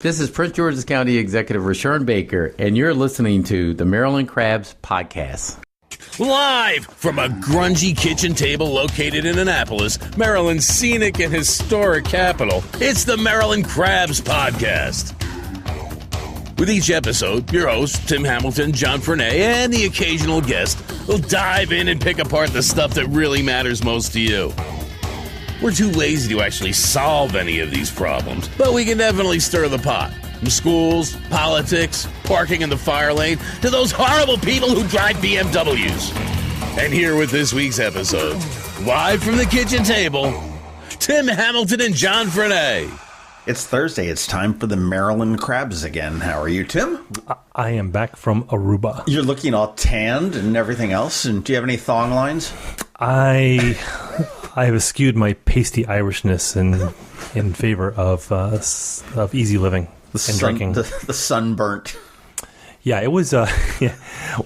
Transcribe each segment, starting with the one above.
This is Prince George's County Executive Rashawn Baker, and you're listening to the Maryland Crabs Podcast. Live from a grungy kitchen table located in Annapolis, Maryland's scenic and historic capital, it's the Maryland Crabs Podcast. With each episode, your hosts, Tim Hamilton, John Frenay, and the occasional guest will dive in and pick apart the stuff that really matters most to you. We're too lazy to actually solve any of these problems, but we can definitely stir the pot. From schools, politics, parking in the fire lane, to those horrible people who drive BMWs. And here with this week's episode, live from the kitchen table, Tim Hamilton and John Frenay. It's Thursday. It's time for the Maryland Crabs again. How are you, Tim? I am back from Aruba. You're looking all tanned and everything else. And do you have any thong lines? I have eschewed my pasty Irishness in favor of easy living and drinking. The sunburnt. Yeah, it was. Yeah.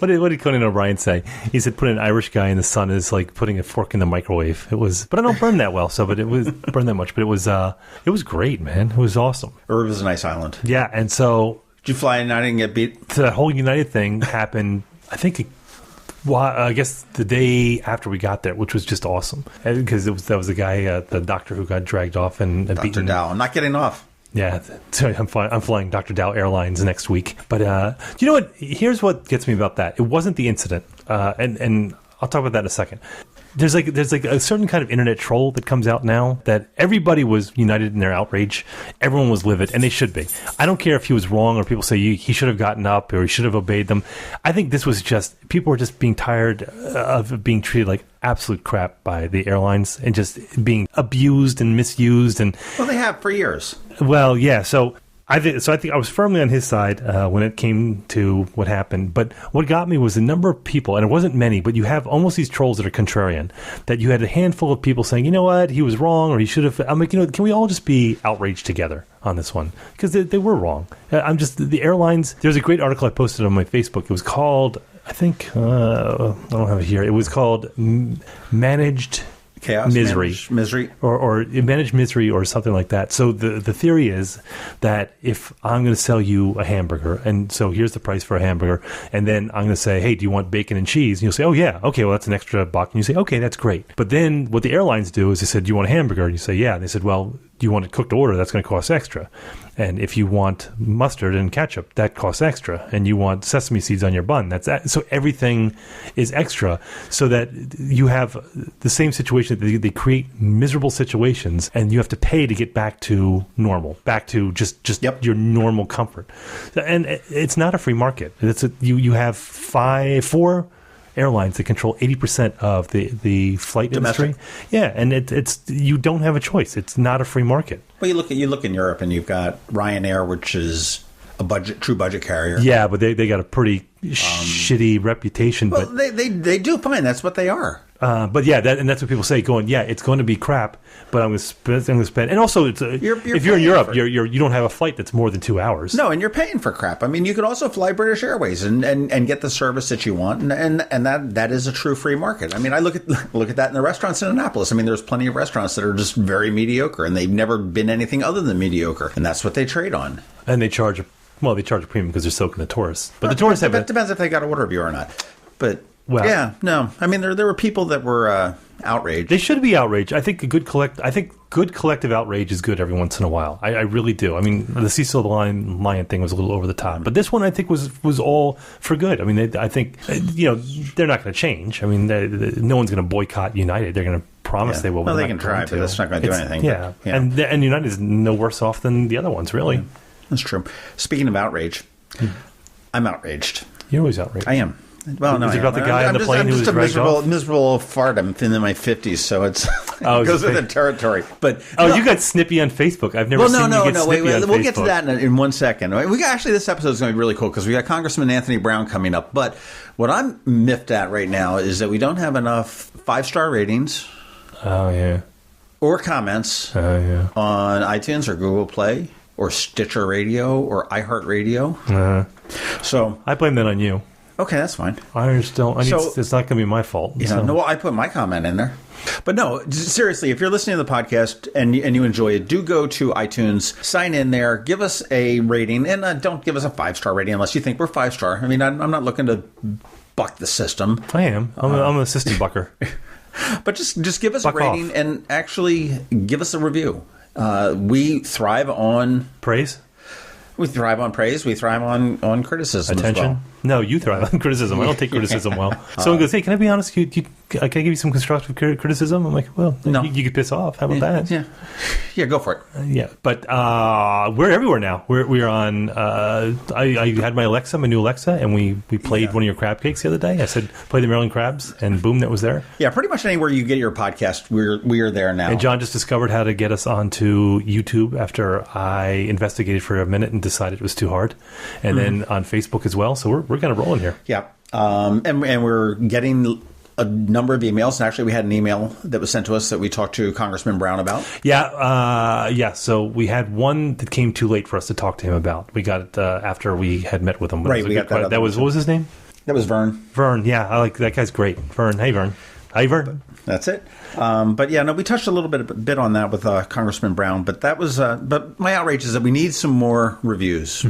What did Conan O'Brien say? He said, "Put an Irish guy in the sun is like putting a fork in the microwave." It was, but I don't burn that well, but it was burn that much. But it was great, man. It was awesome. Aruba's a nice island. Yeah, and so did you fly United and get beat? So that whole United thing happened. I think. Well, I guess the day after we got there, which was just awesome, because that was the guy, the doctor who got dragged off and Dr. beaten. Dow. I'm not getting off. Yeah, so I'm flying Dr. Dow Airlines next week. But you know what? Here's what gets me about that. It wasn't the incident, and I'll talk about that in a second. There's like a certain kind of internet troll that comes out now that everybody was united in their outrage. Everyone was livid, and they should be. I don't care if he was wrong or people say he should have gotten up or he should have obeyed them. I think this was just people were just being tired of being treated like absolute crap by the airlines and just being abused and misused. And well, they have for years. Well, yeah. So I think I was firmly on his side when it came to what happened. But what got me was the number of people, and it wasn't many, but you have almost these trolls that are contrarian, that you had a handful of people saying, you know what, he was wrong, or he should have. I'm like, can we all just be outraged together on this one? Because they were wrong. The airlines, there's a great article I posted on my Facebook. It was called, I think, I don't have it here. It was called Managed Chaos, misery, or managed misery, or something like that. So the theory is that if I'm going to sell you a hamburger, and so here's the price for a hamburger, and then I'm going to say, hey, do you want bacon and cheese? And you'll say, oh yeah, okay, well that's an extra buck, and you say, okay, that's great. But then what the airlines do is they said, do you want a hamburger? And you say, yeah. And they said, well, do you want it cooked to order? That's going to cost extra. And if you want mustard and ketchup, that costs extra. And you want sesame seeds on your bun, that's that. So everything is extra, so that you have the same situation. They create miserable situations, and you have to pay to get back to normal, back to just your normal comfort. And it's not a free market. You have 4 airlines that control 80% of the flight domestic industry. Yeah, and it's you don't have a choice. It's not a free market. Well, you look in Europe, and you've got Ryanair, which is a true budget carrier. Yeah, but they got a pretty shitty reputation. Well, but they do fine. That's what they are. But yeah, that's what people say. It's going to be crap, but I'm going to spend. And also, if you're in Europe, you don't have a flight that's more than 2 hours. No, and you're paying for crap. I mean, you could also fly British Airways and get the service that you want, and that is a true free market. I mean, I look at that in the restaurants in Annapolis. I mean, there's plenty of restaurants that are just very mediocre, and they've never been anything other than mediocre, and that's what they trade on. And they charge a premium because they're soaking the tourists. But the tourists have depends if they got a water view or not. But well, yeah, no. I mean, there were people that were outraged. They should be outraged. I think good collective outrage is good every once in a while. I really do. I mean, the Cecil the Lion thing was a little over the top, but this one I think was all for good. I mean, I think they're not going to change. I mean, no one's going to boycott United. They're going to promise they will. Well, they can try, but that's not going to do anything. Yeah, and United is no worse off than the other ones, really. Yeah, that's true. Speaking of outrage, I'm outraged. You're always outraged. I am. Well, no, is it about the guy on the plane who was dragged off? miserable fart. I'm in my 50s, so it goes with the territory. But you got snippy on Facebook. I've never seen you get snippy on Facebook. We'll get to that in 1 second. This episode is going to be really cool because we got Congressman Anthony Brown coming up. But what I'm miffed at right now is that we don't have enough 5-star ratings. Oh yeah. Or comments. Oh yeah. On iTunes or Google Play or Stitcher Radio or iHeartRadio. So I blame that on you. Okay, that's fine. It's not going to be my fault. No, I put my comment in there. But no, seriously, if you're listening to the podcast and you enjoy it, do go to iTunes, sign in there, give us a rating, and don't give us a 5-star rating unless you think we're 5-star. I mean, I'm not looking to buck the system. I am. I'm an assistant bucker. But just give us a rating and actually give us a review. We thrive on praise. We thrive on praise. We thrive on criticism. Attention. As well. No, you thrive on criticism. I don't take criticism well. Someone goes, "Hey, can I be honest? Can I give you some constructive criticism?" I'm like, "Well, no. You could piss off. How about that?" Yeah, go for it. Yeah, but we're everywhere now. We're on. I had my new Alexa, and we played one of your crab cakes the other day. I said, "Play the Maryland Crabs," and boom, that was there. Yeah, pretty much anywhere you get your podcast, we are there now. And John just discovered how to get us onto YouTube after I investigated for a minute and decided it was too hard, and then on Facebook as well. So we're kind of rolling here. Yeah, and we're getting a number of emails. And actually, we had an email that was sent to us that we talked to Congressman Brown about. Yeah. So we had one that came too late for us to talk to him about. We got it after we had met with him. Right, we got that. What was his name? That was Vern. Vern, yeah. I like that guy's great. Vern. Hey, Vern. Hi, Vern. That's it. But yeah, no, we touched a little bit on that with Congressman Brown. But that was. But my outrage is that we need some more reviews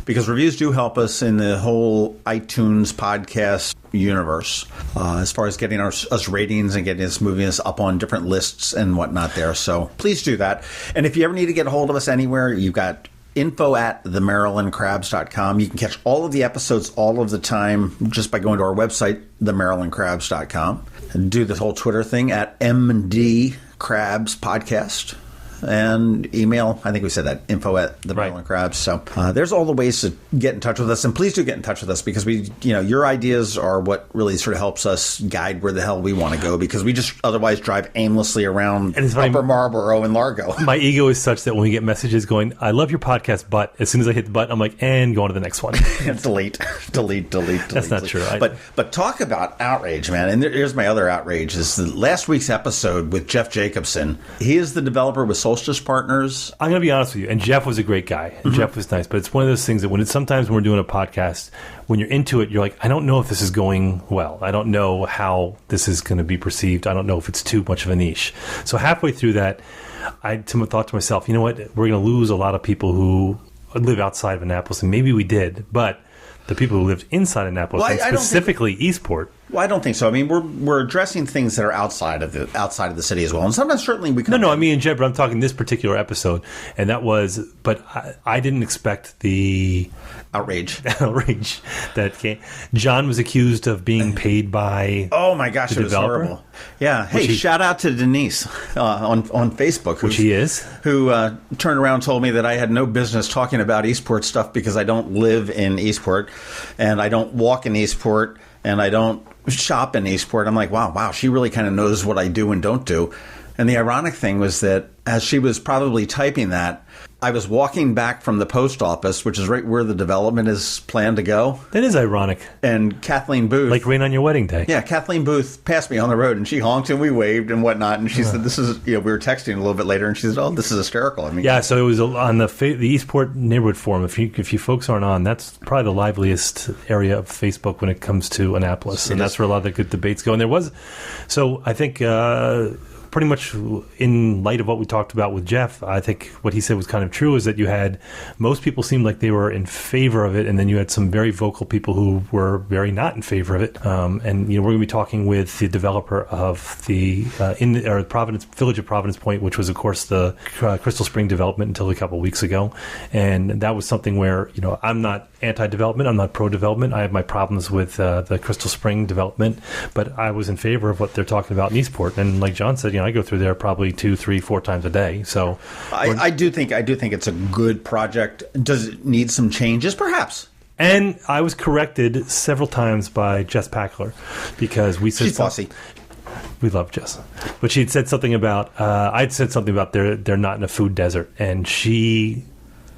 because reviews do help us in the whole iTunes podcast universe as far as getting us ratings and getting us moving us up on different lists and whatnot there. So please do that. And if you ever need to get a hold of us anywhere, you've got info@themarylandcrabs.com. You can catch all of the episodes all of the time just by going to our website, themarylandcrabs.com. And do this whole Twitter thing at MD Crabs Podcast. And email, I think we said that, info@themarylandcrabs. So there's all the ways to get in touch with us. And please do get in touch with us because your ideas are what really sort of helps us guide where the hell we want to go because we just otherwise drive aimlessly around Upper Marlboro and Largo. My ego is such that when we get messages going, I love your podcast, but as soon as I hit the button, I'm like, and go on to the next one. delete. That's not true. But talk about outrage, man. And here's my other outrage is the last week's episode with Jeff Jacobson. He is the developer with Solstice Partners. I'm going to be honest with you, and Jeff was a great guy, and Jeff was nice, but it's one of those things that sometimes when we're doing a podcast, when you're into it, you're like, I don't know if this is going well. I don't know how this is going to be perceived. I don't know if it's too much of a niche. So halfway through that, I thought to myself, you know what, we're going to lose a lot of people who live outside of Annapolis, and maybe we did, but the people who lived inside Annapolis, and specifically Eastport. Well, I don't think so. I mean, we're addressing things that are outside of the city as well, and sometimes certainly we can. No. I mean, Jeb, but I'm talking this particular episode, and that was. But I didn't expect the outrage that came. John was accused of being paid by. Oh my gosh, it was horrible. Yeah. Hey, shout out to Denise on Facebook, which he is, who turned around and told me that I had no business talking about Eastport stuff because I don't live in Eastport, and I don't walk in Eastport, and I don't shop in Eastport. I'm like, wow, she really kind of knows what I do and don't do. And the ironic thing was that as she was probably typing that, I was walking back from the post office, which is right where the development is planned to go. That is ironic. And Kathleen Booth. Like rain on your wedding day. Yeah, Kathleen Booth passed me on the road, and she honked, and we waved and whatnot. And she said, this is, we were texting a little bit later, and she said, oh, this is hysterical. I mean, yeah, so it was on the Eastport Neighborhood Forum. If you folks aren't on, that's probably the liveliest area of Facebook when it comes to Annapolis. And that's where a lot of the good debates go. And there was, so I think... pretty much in light of what we talked about with Jeff, I think what he said was kind of true is that you had most people seemed like they were in favor of it, and then you had some very vocal people who were very not in favor of it. And we're going to be talking with the developer of the Village of Providence Point, which was of course the Crystal Spring development until a couple of weeks ago, and that was something where I'm not anti-development, I'm not pro-development. I have my problems with the Crystal Spring development, but I was in favor of what they're talking about in Eastport, and like John said, I go through there probably 2, 3, 4 times a day. So I do think it's a good project. Does it need some changes? Perhaps. And I was corrected several times by Jess Packler because we said she's fussy. We love Jess, but she'd said something about I'd said something about they're not in a food desert, and she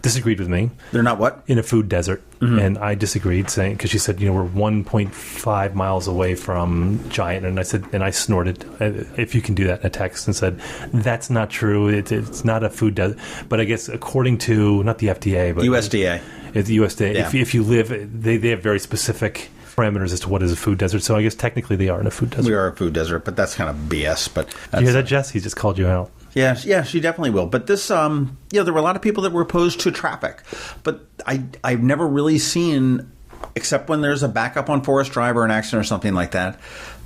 disagreed with me. They're not what? In a food desert. Mm-hmm. And I disagreed, saying, because she said, we're 1.5 miles away from Giant. And I said, and I snorted, if you can do that in a text, and said, that's not true. It's not a food desert. But I guess according to, not the FDA, but USDA. It's the USDA. Yeah. If you live, they have very specific parameters as to what is a food desert. So I guess technically they are in a food desert. We are a food desert, but that's kind of BS. But Did you hear that, Jess? He just called you out. Yeah, she definitely will. But this, there were a lot of people that were opposed to traffic. But I've never really seen, except when there's a backup on Forest Drive or an accident or something like that,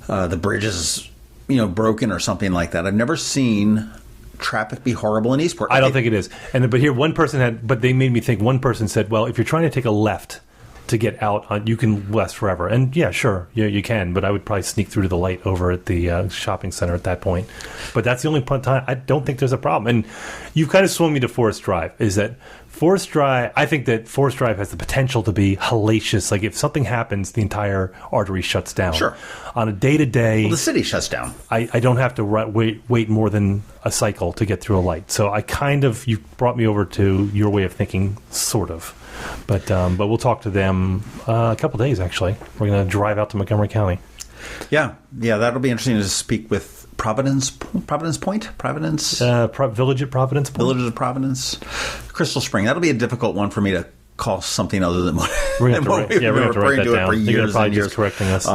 the bridge is, broken or something like that. I've never seen traffic be horrible in Eastport. I don't think it is. But here one person but they made me think. One person said, well, if you're trying to take a left to get out, you can last forever. And yeah, sure, you can. But I would probably sneak through to the light over at the shopping center at that point. But that's the only time. I don't think there's a problem. And you've kind of swung me to Forest Drive. Is that Forest Drive? I think that Forest Drive has the potential to be hellacious. Like if something happens, the entire artery shuts down. Sure. On a day-to-day, the city shuts down. I don't have to wait more than a cycle to get through a light. So you brought me over to your way of thinking, sort of. But we'll talk to them a couple days, actually. We're going to drive out to Montgomery County. Yeah, that'll be interesting to speak with Providence Point? Village at Providence Point? Village of Providence. Crystal Spring. That'll be a difficult one for me to call something other than what we're going to write that down. For You're years probably and years. just correcting us.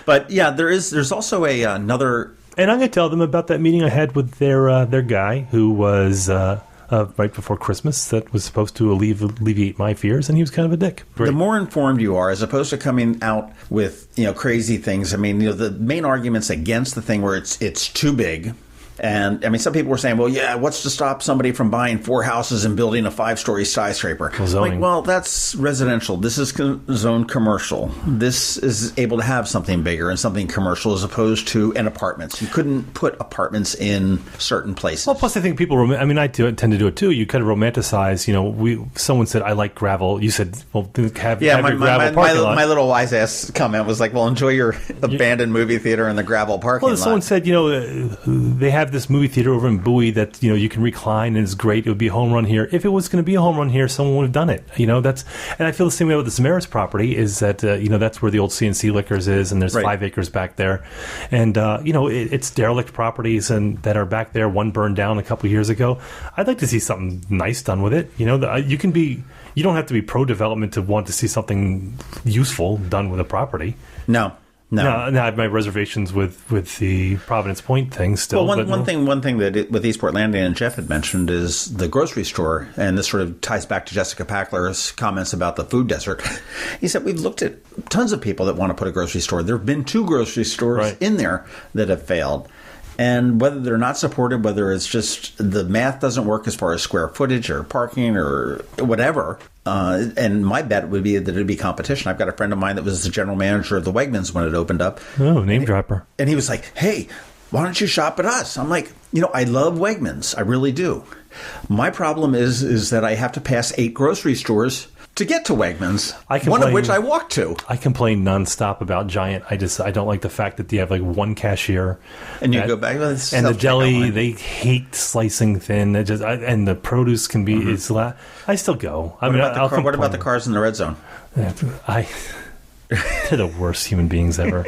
But yeah, there's also another... And I'm going to tell them about that meeting I had with their guy who was... right before Christmas that was supposed to alleviate my fears, and he was kind of a dick. Great. The more informed you are, as opposed to coming out with crazy things. I mean, the main arguments against the thing where it's too big. And I mean, some people were saying, well, yeah, what's to stop somebody from buying 4 houses and building a 5-story skyscraper? Well, that's residential. This is zoned commercial. This is able to have something bigger and something commercial as opposed to an apartments. You couldn't put apartments in certain places. Well, plus I think people, I tend to do it too. You kind of romanticize, someone said, I like gravel. You said, well, have your gravel parking lot. My little wise ass comment was like, well, enjoy your abandoned movie theater in the gravel parking lot. Well, someone said, they have this movie theater over in Bowie that you can recline and it's great. It would be a home run here. If it was going to be a home run here, someone would have done it. And I feel the same way with the Samaras property. Is that that's where the old CNC Liquors is, and there's 5 acres back there, and it's derelict properties and that are back there. One burned down a couple of years ago. I'd like to see something nice done with it. You don't have to be pro development to want to see something useful done with a property. No. I have my reservations with the Providence Point thing still. Well, one thing that with Eastport Landing and Jeff had mentioned is the grocery store, and this sort of ties back to Jessica Packler's comments about the food desert. He said, we've looked at tons of people that want to put a grocery store. There have been 2 grocery stores in there that have failed. And whether they're not supported, whether it's just the math doesn't work as far as square footage or parking or whatever, and my bet would be that it'd be competition. I've got a friend of mine that was the general manager of the Wegmans when it opened up. Oh, name dropper. And he was like, hey, why don't you shop at us? I'm like, I love Wegmans. I really do. My problem is that I have to pass 8 grocery stores to get to Wegmans, one of which I walked to. I complain nonstop about Giant. I don't like the fact that they have like one cashier. And you go back. And the deli, they hate slicing thin. And the produce can be, I still go. What about the cars in the red zone? They're the worst human beings ever.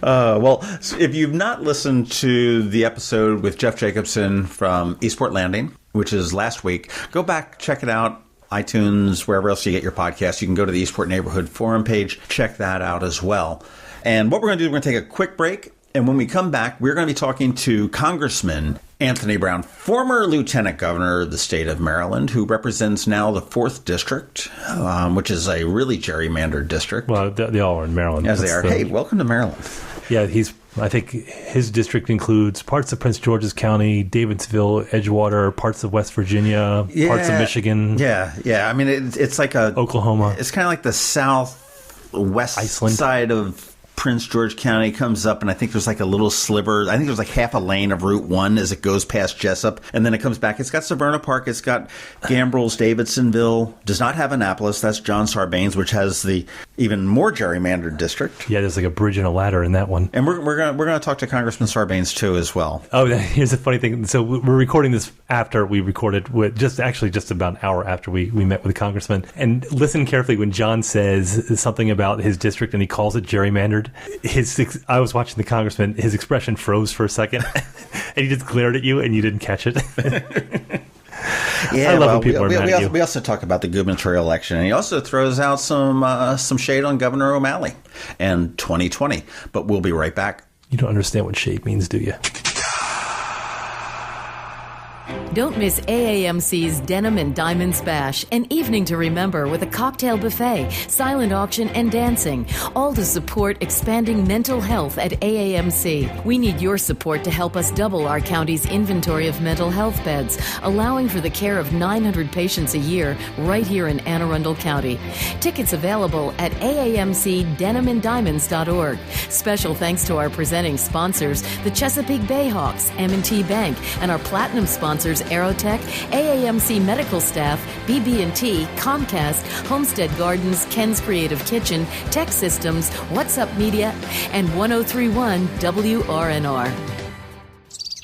Well, if you've not listened to the episode with Jeff Jacobson from Eastport Landing, which is last week, go back, check it out. iTunes, wherever else you get your podcast. You can go to the Eastport Neighborhood Forum page, check that out as well. And what we're going to do, we're going to take a quick break. And when we come back, we're going to be talking to Congressman Anthony Brown, former lieutenant governor of the state of Maryland, who represents now the 4th District, which is a really gerrymandered district. Well, they all are in Maryland. As they are. Hey, welcome to Maryland. Yeah, I think his district includes parts of Prince George's County, Davidsville, Edgewater, parts of West Virginia, parts of Michigan. Yeah. I mean, it's like Oklahoma. It's kind of like the southwest Iceland side of Prince George County. Comes up, and I think there's like a little sliver. I think there's like half a lane of Route 1 as it goes past Jessup, and then it comes back. It's got Severna Park. It's got Gambrels, Davidsonville. Does not have Annapolis. That's John Sarbanes, which has the even more gerrymandered district. Yeah, there's like a bridge and a ladder in that one. And we're gonna talk to Congressman Sarbanes too as well. Oh, here's the funny thing. So we're recording this after we recorded with just about an hour after we met with the congressman. And listen carefully when John says something about his district and he calls it gerrymandered. I was watching the congressman. His expression froze for a second, and he just glared at you, and you didn't catch it. Yeah, I love when people are mad at you. We also talk about the gubernatorial election, and he also throws out some shade on Governor O'Malley and 2020. But we'll be right back. You don't understand what shade means, do you? Don't miss AAMC's Denim and Diamonds Bash, an evening to remember with a cocktail buffet, silent auction, and dancing, all to support expanding mental health at AAMC. We need your support to help us double our county's inventory of mental health beds, allowing for the care of 900 patients a year right here in Anne Arundel County. Tickets available at aamcdenimanddiamonds.org. Special thanks to our presenting sponsors, the Chesapeake Bay Hawks, M&T Bank, and our platinum sponsors, Aerotech, AAMC medical staff, BB&T, Comcast, Homestead Gardens, Ken's Creative Kitchen, Tech Systems, What's Up Media, and 1031 WRNR.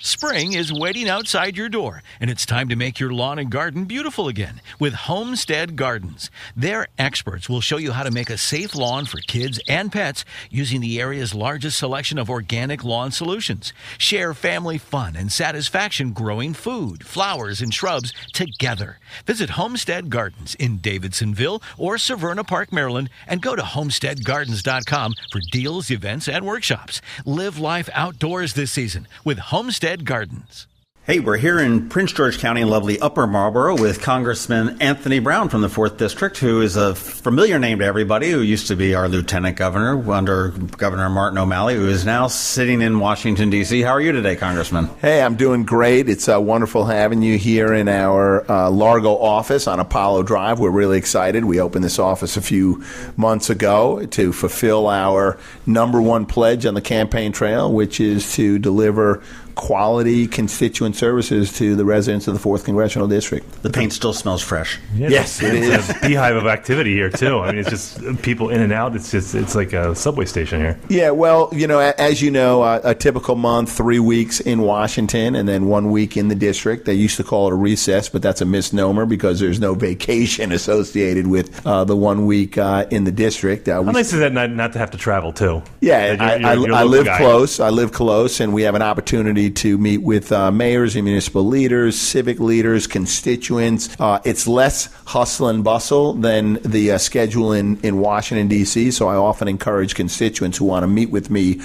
Spring is waiting outside your door, and it's time to make your lawn and garden beautiful again with Homestead Gardens. Their experts will show you how to make a safe lawn for kids and pets using the area's largest selection of organic lawn solutions. Share family fun and satisfaction growing food, flowers, and shrubs together. Visit Homestead Gardens in Davidsonville or Severna Park, Maryland, and go to homesteadgardens.com for deals, events, and workshops. Live life outdoors this season with Homestead Gardens. Hey, we're here in Prince George County in lovely Upper Marlboro with Congressman Anthony Brown from the 4th District, who is a familiar name to everybody, who used to be our lieutenant governor under Governor Martin O'Malley, who is now sitting in Washington, D.C. How are you today, Congressman? Hey, I'm doing great. It's wonderful having you here in our Largo office on Apollo Drive. We're really excited. We opened this office a few months ago to fulfill our number one pledge on the campaign trail, which is to deliver quality constituent services to the residents of the 4th Congressional District. The paint still smells fresh. Yes, it is. It's a beehive of activity here, too. I mean, it's just people in and out. It's like a subway station here. Yeah, well, as you know, a typical month, 3 weeks in Washington and then 1 week in the district. They used to call it a recess, but that's a misnomer because there's no vacation associated with the 1 week in the district. How nice is that not to have to travel, too? Yeah, you're I live guy. close. I live close, and we have an opportunity to meet with mayors and municipal leaders, civic leaders, constituents. It's less hustle and bustle than the schedule in Washington, D.C., so I often encourage constituents who want to meet with me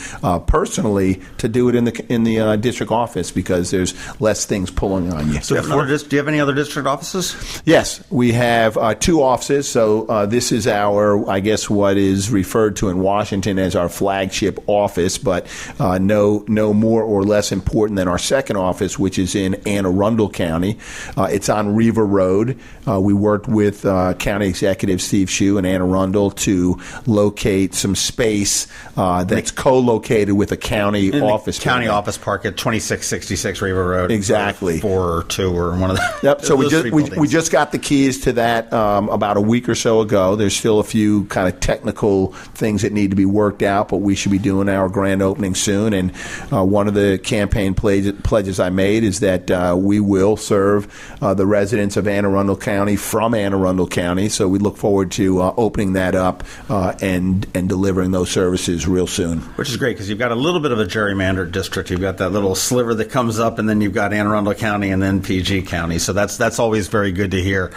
personally to do it in the district office because there's less things pulling on you. So, do you have any other district offices? Yes, we have 2 offices. So this is our, I guess, what is referred to in Washington as our flagship office, but no more or less important than our second office, which is in Anne Arundel County. It's on Riva Road. We worked with County Executive Steve Shue in Anne Arundel to locate some space that's co-located with a county office. County office park at 2666 Riva Road. Exactly. 4 or 2 or one of them. Yep. So we just got the keys to that about a week or so ago. There's still a few kind of technical things that need to be worked out, but we should be doing our grand opening soon. And one of the campaign pledges I made is that we will serve the residents of Anne Arundel County from Anne Arundel County. So we look forward to opening that up and delivering those services real soon. Which is great because you've got a little bit of a gerrymandered district. You've got that little sliver that comes up, and then you've got Anne Arundel County and then PG County. So that's always very good to hear.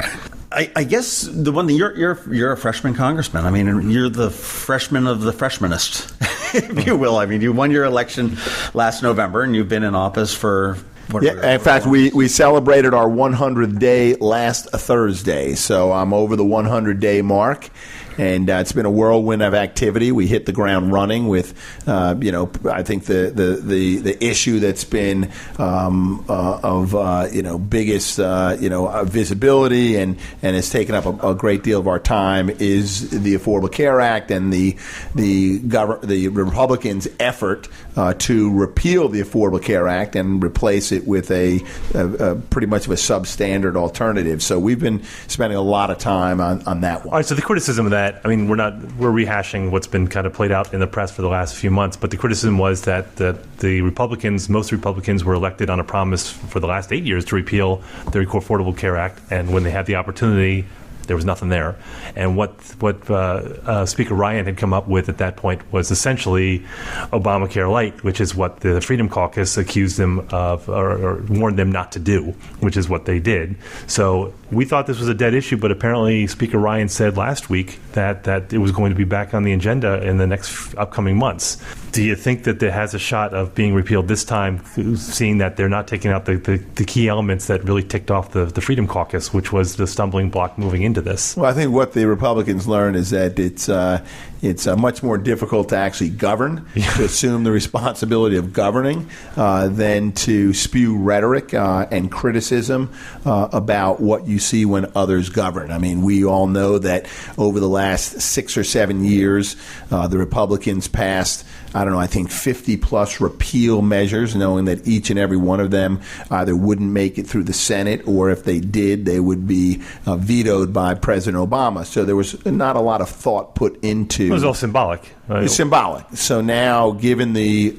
I guess the one thing you're a freshman congressman. I mean, you're the freshman of the freshmanist, if you will. I mean, you won your election last November, and you've been in office for. In fact, we celebrated our 100th day last Thursday, so I'm over the 100-day mark. And it's been a whirlwind of activity. We hit the ground running with, I think the issue that's been biggest, visibility and has taken up a great deal of our time is the Affordable Care Act and the Republicans' effort to repeal the Affordable Care Act and replace it with a pretty much of a substandard alternative. So we've been spending a lot of time on that one. All right. So the criticism of that. I mean, we're rehashing what's been kind of played out in the press for the last few months, but the criticism was that most Republicans were elected on a promise for the last 8 years to repeal the Affordable Care Act, and when they had the opportunity, There was nothing there. And what Speaker Ryan had come up with at that point was essentially Obamacare Light, which is what the Freedom Caucus accused them of or warned them not to do, which is what they did. So we thought this was a dead issue, but apparently Speaker Ryan said last week that it was going to be back on the agenda in the next upcoming months. Do you think that it has a shot of being repealed this time, seeing that they're not taking out the key elements that really ticked off the Freedom Caucus, which was the stumbling block moving into this? Well, I think what the Republicans learned is that it's much more difficult to actually govern, to assume the responsibility of governing, than to spew rhetoric and criticism about what you see when others govern. I mean, we all know that over the last 6 or 7 years, the Republicans passed, I think 50-plus repeal measures, knowing that each and every one of them either wouldn't make it through the Senate, or if they did, they would be vetoed by President Obama. So there was not a lot of thought put into. It was all symbolic. It's symbolic. So now, given the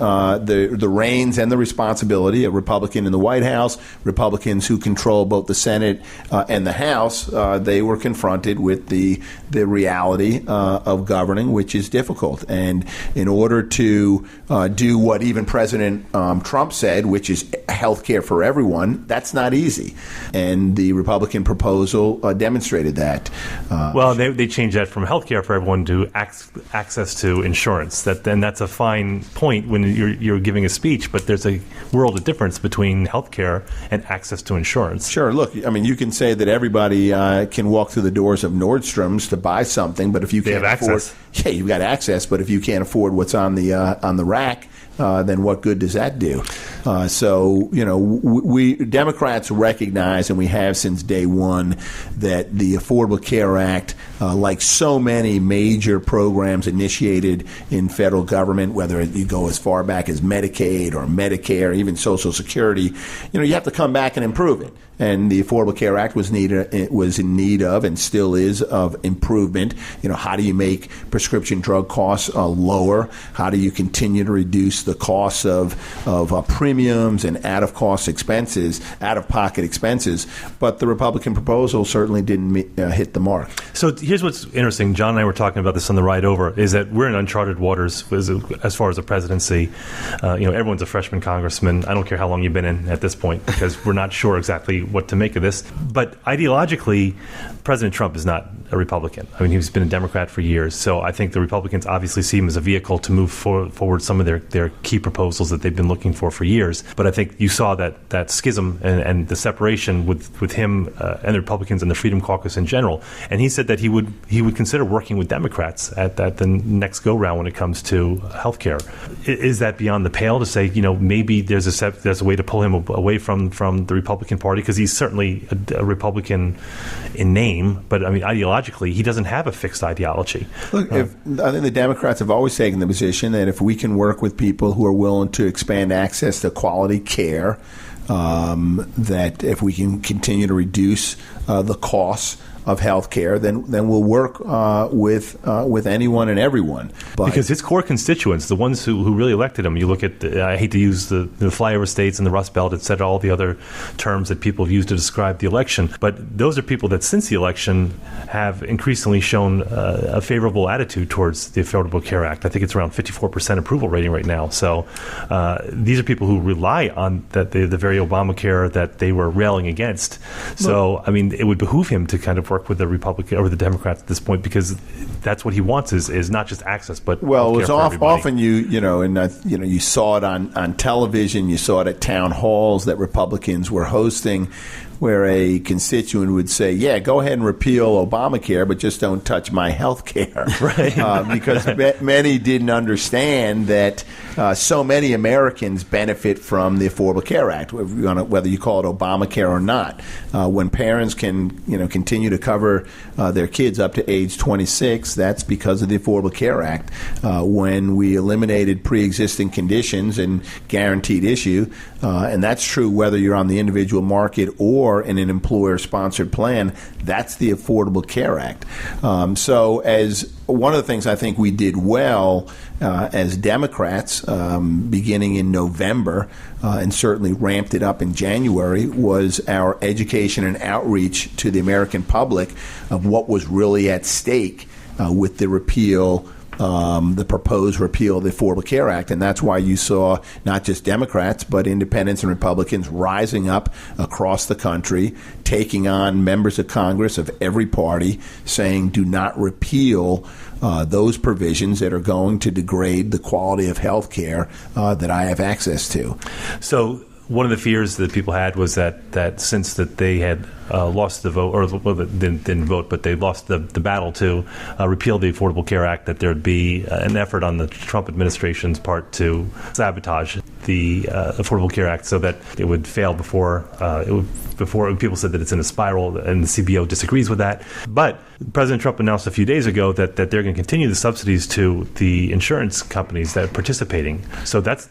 reins and the responsibility, a Republican in the White House, Republicans who control both the Senate and the House, they were confronted with the reality of governing, which is difficult. And in order to do what even President Trump said, which is health care for everyone, that's not easy. And the Republican proposal demonstrated that. Well, they changed that from health care for everyone to access to insurance. That's a fine point when you're giving a speech, but there's a world of difference between health care and access to insurance. Sure. Look, I mean, you can say that everybody can walk through the doors of Nordstrom's to buy something, but if you can't afford, yeah, you've got access. But if you can't afford what's on the rack, then what good does that do? So, we Democrats recognize, and we have since day one, that the Affordable Care Act, like so many major programs initiated in federal government, whether you go as far back as Medicaid or Medicare, even Social Security, you have to come back and improve it. And the Affordable Care Act was in need of, and still is, of improvement. How do you make prescription drug costs lower? How do you continue to reduce the costs of premiums and out-of-pocket expenses? But the Republican proposal certainly didn't hit the mark. So here's what's interesting. John and I were talking about this on the ride over, is that we're in uncharted waters as far as the presidency. Everyone's a freshman congressman. I don't care how long you've been in at this point, because we're not sure exactly what to make of this. But ideologically, President Trump is not a Republican. I mean, he's been a Democrat for years. So I think the Republicans obviously see him as a vehicle to move forward some of their key proposals that they've been looking for years. But I think you saw that schism and the separation with him and the Republicans and the Freedom Caucus in general. And he said that he would consider working with Democrats at the next go-round when it comes to health care. Is that beyond the pale to say, maybe there's a way to pull him away from the Republican Party? Because he's certainly a Republican in name, but I mean, ideologically, he doesn't have a fixed ideology. Look, I think the Democrats have always taken the position that if we can work with people who are willing to expand access to quality care, that if we can continue to reduce the costs of health care, then we'll work with anyone and everyone. But because his core constituents, the ones who really elected him, you look at, I hate to use the flyover states and the Rust Belt, et cetera, all the other terms that people have used to describe the election, but those are people that since the election have increasingly shown a favorable attitude towards the Affordable Care Act. I think it's around 54% approval rating right now. So these are people who rely on the very Obamacare that they were railing against. So, I mean, it would behoove him to kind of work with the Republican or the Democrats at this point, because that's what he wants is not just access, but well, it was often you saw it on television, you saw it at town halls that Republicans were hosting, where a constituent would say, yeah, go ahead and repeal Obamacare, but just don't touch my health care. Right. Because many didn't understand that so many Americans benefit from the Affordable Care Act, whether you call it Obamacare or not. When parents can continue to cover their kids up to age 26, that's because of the Affordable Care Act. When we eliminated pre-existing conditions and guaranteed issue, and that's true whether you're on the individual market or more in an employer-sponsored plan. That's the Affordable Care Act. So as one of the things I think we did well as Democrats beginning in November and certainly ramped it up in January was our education and outreach to the American public of what was really at stake with the repeal, the proposed repeal of the Affordable Care Act. And that's why you saw not just Democrats, but independents and Republicans rising up across the country, taking on members of Congress of every party, saying do not repeal those provisions that are going to degrade the quality of health care that I have access to. So one of the fears that people had was that since that they had lost the vote, or well, didn't vote, but they lost the battle to repeal the Affordable Care Act, that there'd be an effort on the Trump administration's part to sabotage the Affordable Care Act so that it would fail before people said that it's in a spiral, and the CBO disagrees with that. But President Trump announced a few days ago that they're going to continue the subsidies to the insurance companies that are participating. So that's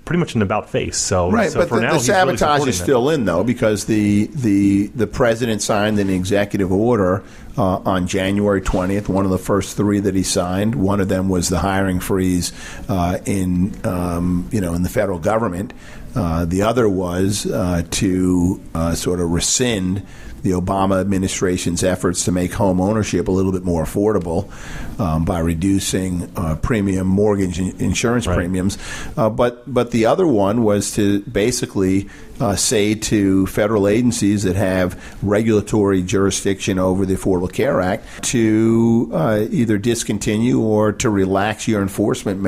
pretty much an about face. So, right, so but for now, the sabotage is still in, though, because the president signed an executive order on January 20th. One of the first three that he signed. One of them was the hiring freeze in the federal government. The other was to sort of rescind the Obama administration's efforts to make home ownership a little bit more affordable by reducing premium mortgage insurance premiums. But the other one was to basically say to federal agencies that have regulatory jurisdiction over the Affordable Care Act to either discontinue or to relax your enforcement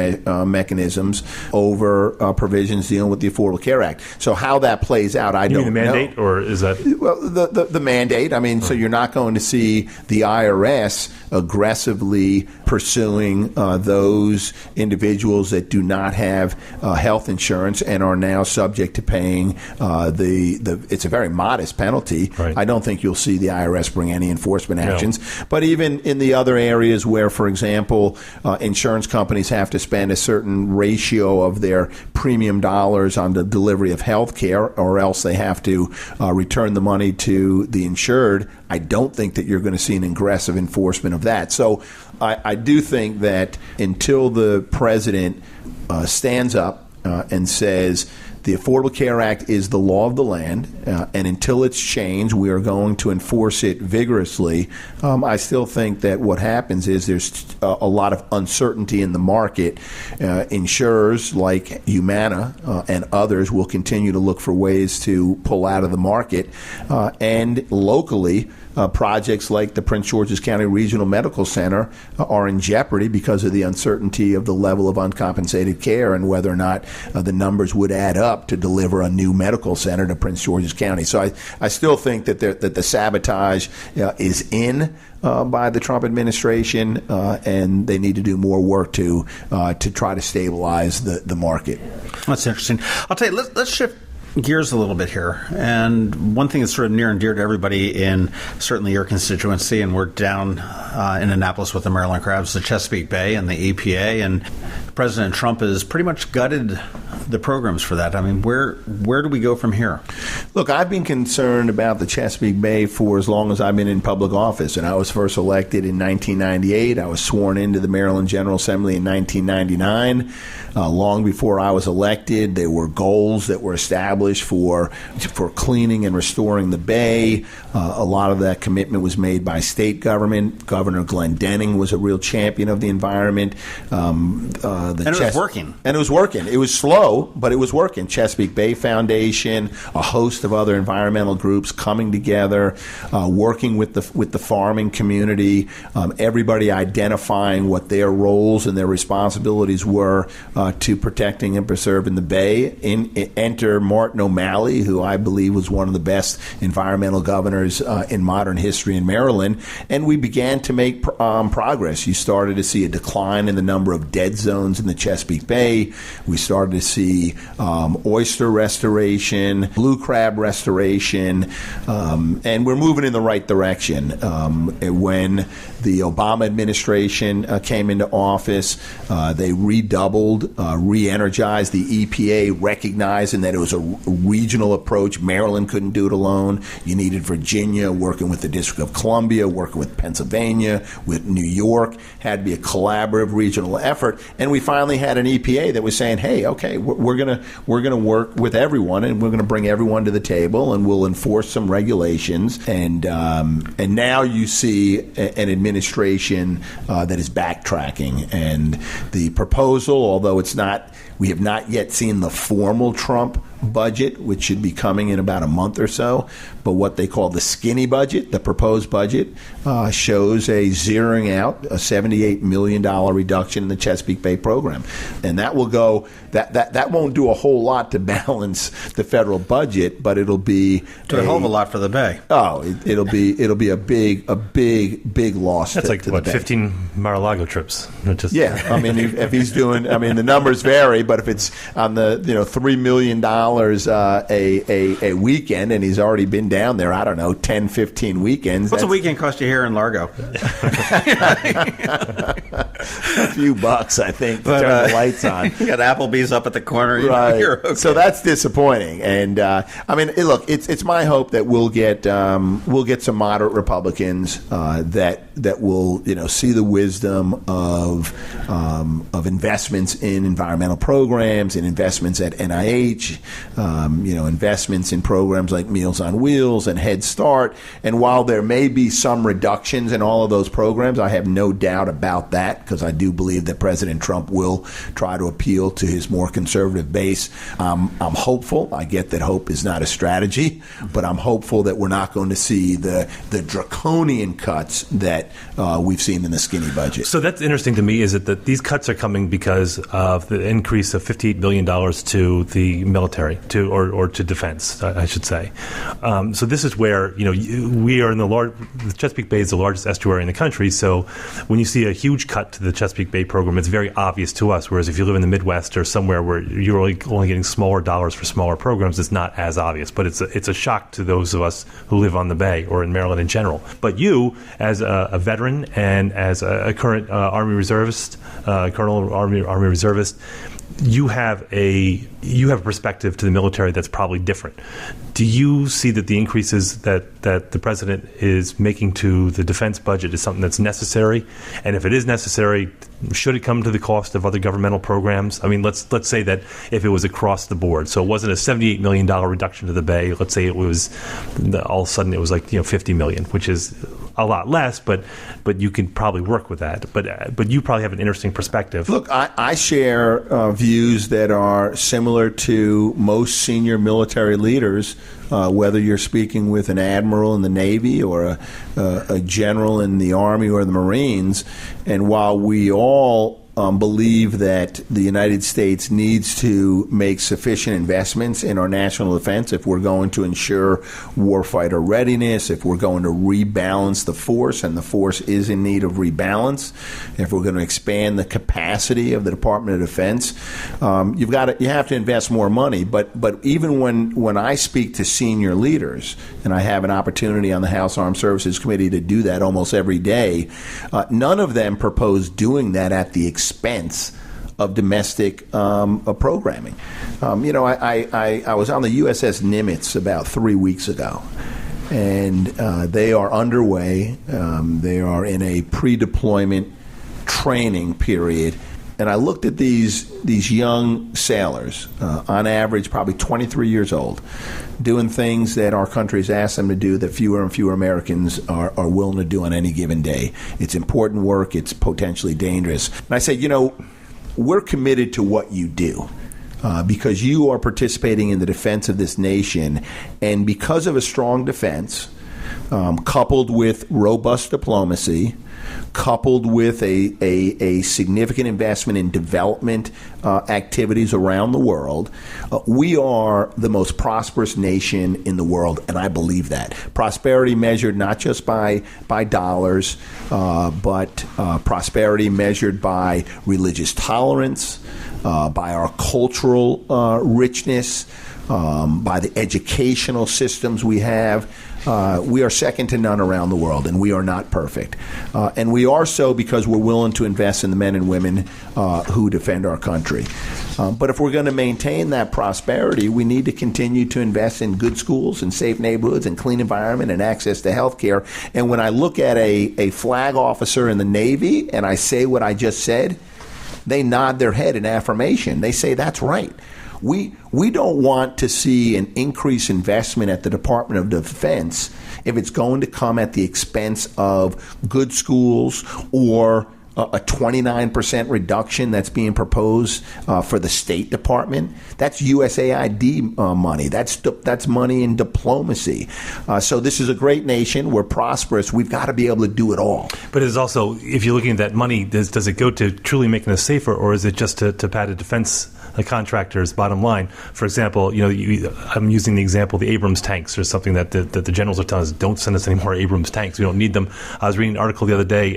mechanisms over provisions dealing with the Affordable Care Act. So how that plays out, I don't know. You mean the mandate, or is that? Well, the mandate. I mean, so you're not going to see the IRS aggressively pursuing those individuals that do not have health insurance and are now subject to paying it's a very modest penalty. Right. I don't think you'll see the IRS bring any enforcement actions. No. But even in the other areas where, for example, insurance companies have to spend a certain ratio of their premium dollars on the delivery of health care, or else they have to return the money to the insured, I don't think that you're going to see an aggressive enforcement of that. So I do think that until the president stands up and says the Affordable Care Act is the law of the land, and until it's changed, we are going to enforce it vigorously. I still think that what happens is there's a lot of uncertainty in the market. Insurers like Humana and others will continue to look for ways to pull out of the market, and locally, projects like the Prince George's County Regional Medical Center are in jeopardy because of the uncertainty of the level of uncompensated care and whether or not the numbers would add up to deliver a new medical center to Prince George's County. So I still think that the sabotage is in by the Trump administration, and they need to do more work to try to stabilize the market. That's interesting. I'll tell you, let's shift gears a little bit here. And one thing that's sort of near and dear to everybody in certainly your constituency, and we're down in Annapolis with the Maryland Crabs, the Chesapeake Bay and the APA, and President Trump has pretty much gutted the programs for that. I mean, where do we go from here? Look, I've been concerned about the Chesapeake Bay for as long as I've been in public office, and I was first elected in 1998. I was sworn into the Maryland General Assembly in 1999. Long before I was elected, there were goals that were established for cleaning and restoring the Bay. A lot of that commitment was made by state government. Governor Glenn Denning was a real champion of the environment. It was working. And it was working. It was slow, but it was working. Chesapeake Bay Foundation, a host of other environmental groups coming together, working with the farming community, everybody identifying what their roles and their responsibilities were to protecting and preserving the Bay. Enter Martin O'Malley, who I believe was one of the best environmental governors in modern history in Maryland, and we began to make progress. You started to see a decline in the number of dead zones in the Chesapeake Bay. We started to see be oyster restoration, blue crab restoration, and we're moving in the right direction. When the Obama administration came into office, they redoubled, re-energized the EPA, recognizing that it was a regional approach. Maryland couldn't do it alone. You needed Virginia working with the District of Columbia, working with Pennsylvania, with New York. Had to be a collaborative regional effort. And we finally had an EPA that was saying, hey, okay, we're gonna work with everyone, and we're gonna bring everyone to the table, and we'll enforce some regulations. And now you see an administration that is backtracking. And the proposal, although we have not yet seen the formal Trump budget, which should be coming in about a month or so, but what they call the skinny budget, the proposed budget, shows a zeroing out, a $78 million reduction in the Chesapeake Bay program. And that will go, that won't do a whole lot to balance the federal budget, but it'll be a hell of a lot for the Bay. Oh, it'll be a big loss. That's to like the Bay. 15 Mar-a-Lago trips. Yeah, I mean, if he's doing, I mean, the numbers vary, but if it's on the $3 million a weekend, and he's already been down there, I don't know, 10, 15 weekends. What's a weekend cost you here in Largo? A few bucks, I think, to turn the lights on. You got Applebee's up at the corner. Right. You're okay. So that's disappointing. And I mean, look, it's my hope that we'll get some moderate Republicans that will see the wisdom of investments in environmental programs and investments at NIH, investments in programs like Meals on Wheels and Head Start. And while there may be some reductions in all of those programs, I have no doubt about that, because I do believe that President Trump will try to appeal to his more conservative base. I'm hopeful. I get that hope is not a strategy, but I'm hopeful that we're not going to see the draconian cuts that we've seen in the skinny budget. So that's interesting to me, is that these cuts are coming because of the increase of $58 billion to the military, or to defense, I should say. So this is where we are in the Chesapeake Bay is the largest estuary in the country. So when you see a huge cut to the Chesapeake Bay program, it's very obvious to us. Whereas if you live in the Midwest or somewhere where you're only getting smaller dollars for smaller programs, it's not as obvious. But it's a shock to those of us who live on the Bay or in Maryland in general. But you, as a veteran and as a current Army Reservist, Colonel Army Reservist, you have a perspective to the military that's probably different. Do you see that the increases that the president is making to the defense budget is something that's necessary? And if it is necessary, should it come to the cost of other governmental programs? I mean, let's say that if it was across the board, so it wasn't a $78 million reduction to the Bay. Let's say it was all of a sudden it was like $50 million, which is a lot less, but you can probably work with that. But you probably have an interesting perspective. Look, I share views that are similar to most senior military leaders, whether you're speaking with an admiral in the Navy or a general in the Army or the Marines. And while we all believe that the United States needs to make sufficient investments in our national defense if we're going to ensure warfighter readiness, if we're going to rebalance the force, and the force is in need of rebalance, if we're going to expand the capacity of the Department of Defense, you have to invest more money. But even when I speak to senior leaders, and I have an opportunity on the House Armed Services Committee to do that almost every day, none of them propose doing that at the expense of domestic programming. I was on the USS Nimitz about 3 weeks ago, and they are underway. They are in a pre-deployment training period. And I looked at these young sailors, on average probably 23 years old, doing things that our country's asked them to do that fewer and fewer Americans are willing to do on any given day. It's important work. It's potentially dangerous. And I said, we're committed to what you do. Because you are participating in the defense of this nation, and because of a strong defense, coupled with robust diplomacy, coupled with a significant investment in development activities around the world, we are the most prosperous nation in the world, and I believe that. Prosperity measured not just by dollars, but prosperity measured by religious tolerance, by our cultural richness, by the educational systems we have. We are second to none around the world, and we are not perfect. And we are so because we're willing to invest in the men and women who defend our country. But if we're going to maintain that prosperity, we need to continue to invest in good schools and safe neighborhoods and clean environment and access to health care. And when I look at a flag officer in the Navy and I say what I just said, they nod their head in affirmation. They say, that's right. We don't want to see an increased investment at the Department of Defense if it's going to come at the expense of good schools or a 29% reduction that's being proposed for the State Department. That's USAID money. That's money in diplomacy. So this is a great nation. We're prosperous. We've got to be able to do it all. But it's also, if you're looking at that money, does it go to truly making us safer, or is it just to pad a defense contractor's bottom line? For example, I'm using the example of the Abrams tanks, or something that the generals are telling us, don't send us any more Abrams tanks. We don't need them. I was reading an article the other day,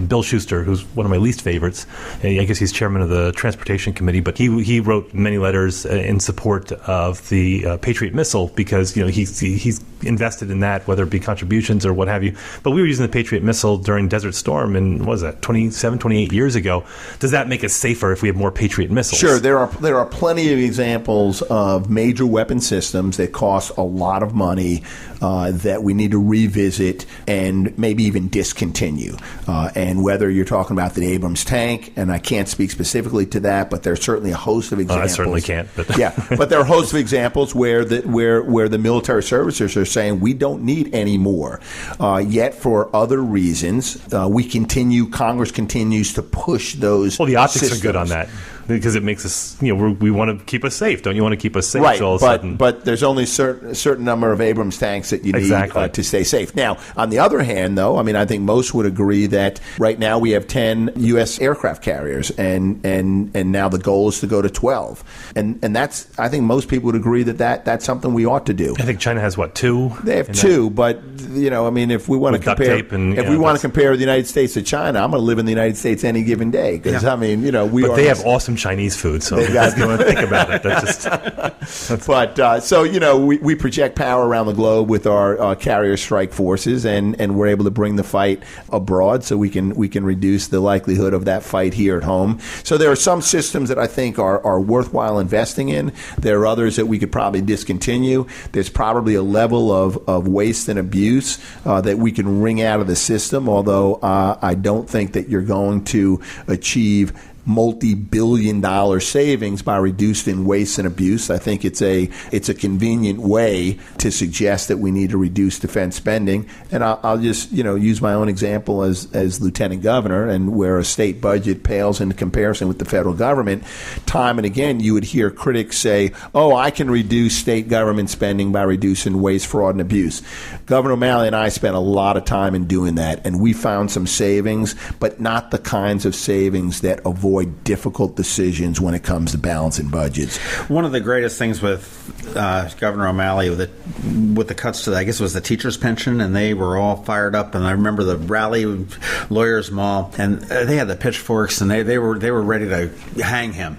Bill Schuster, who's one of my least favorites. I guess he's chairman of the Transportation Committee, but he wrote many letters in support of the Patriot missile because he's invested in that, whether it be contributions or what have you. But we were using the Patriot missile during Desert Storm, and what was that, 28 years ago? Does that make us safer if we have more Patriot missiles? Sure. There are plenty of examples of major weapon systems that cost a lot of money that we need to revisit and maybe even discontinue. And whether you're talking about the Abrams tank, and I can't speak specifically to that, but there's certainly a host of examples. I certainly can't. But yeah, but there are a host of examples where the military services are saying we don't need any more. Yet for other reasons, Congress continues to push those. Well, the optics systems. are good on that, because it makes us, we want to keep us safe. Don't you want to keep us safe? Right, So but there's only a certain number of Abrams tanks that you need to stay safe. Now, on the other hand, though, I think most would agree that right now we have 10 U.S. aircraft carriers, and now the goal is to go to 12. And that's, I think most people would agree that's something we ought to do. I think China has, 2? They have 2, but, if we want to compare, compare the United States to China, I'm going to live in the United States any given day. Because, But they have awesome Chinese food, so you want to think about it. We project power around the globe with our carrier strike forces, and we're able to bring the fight abroad, so we can reduce the likelihood of that fight here at home. So there are some systems that I think are worthwhile investing in. There are others that we could probably discontinue. There's probably a level of waste and abuse that we can wring out of the system, although I don't think that you're going to achieve multi-billion-dollar savings by reducing waste and abuse. I think it's a convenient way to suggest that we need to reduce defense spending. And I'll just use my own example as lieutenant governor, and where a state budget pales in comparison with the federal government. Time and again, you would hear critics say, "Oh, I can reduce state government spending by reducing waste, fraud, and abuse." Governor O'Malley and I spent a lot of time in doing that, and we found some savings, but not the kinds of savings that avoid difficult decisions when it comes to balancing budgets. One of the greatest things with Governor O'Malley with the cuts to, I guess it was the teacher's pension, and they were all fired up. And I remember the rally, Lawyers Mall, and they had the pitchforks, and they were ready to hang him.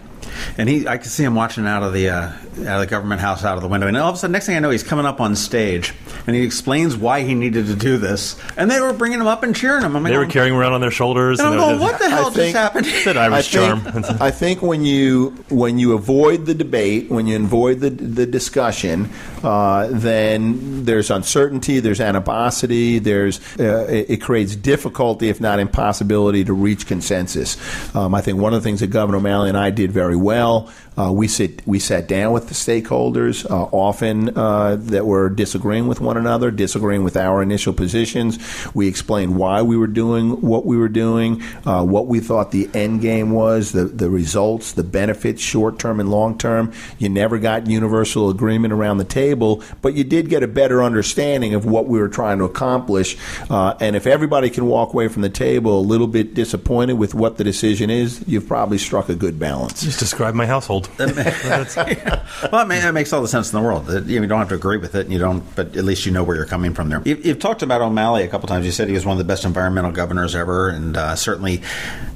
And I could see him watching out of the government house, out of the window. And all of a sudden, next thing I know, he's coming up on stage, and he explains why he needed to do this. And they were bringing him up and cheering him. They were carrying him around on their shoulders. And I'm going, what the hell just happened? That Irish charm. I think when you avoid the debate, when you avoid the discussion, then there's uncertainty, there's animosity, it creates difficulty, if not impossibility, to reach consensus. I think one of the things that Governor O'Malley and I did very well, we sat down with the stakeholders, often that were disagreeing with one another, disagreeing with our initial positions. We explained why we were doing what we were doing, what we thought the end game was, the results, the benefits, short-term and long-term. You never got universal agreement around the table, but you did get a better understanding of what we were trying to accomplish. And if everybody can walk away from the table a little bit disappointed with what the decision is, you've probably struck a good balance. Just describe my household. Well, it makes all the sense in the world. You don't have to agree with it, and but at least you know where you're coming from there. You've talked about O'Malley a couple times. You said he was one of the best environmental governors ever, and certainly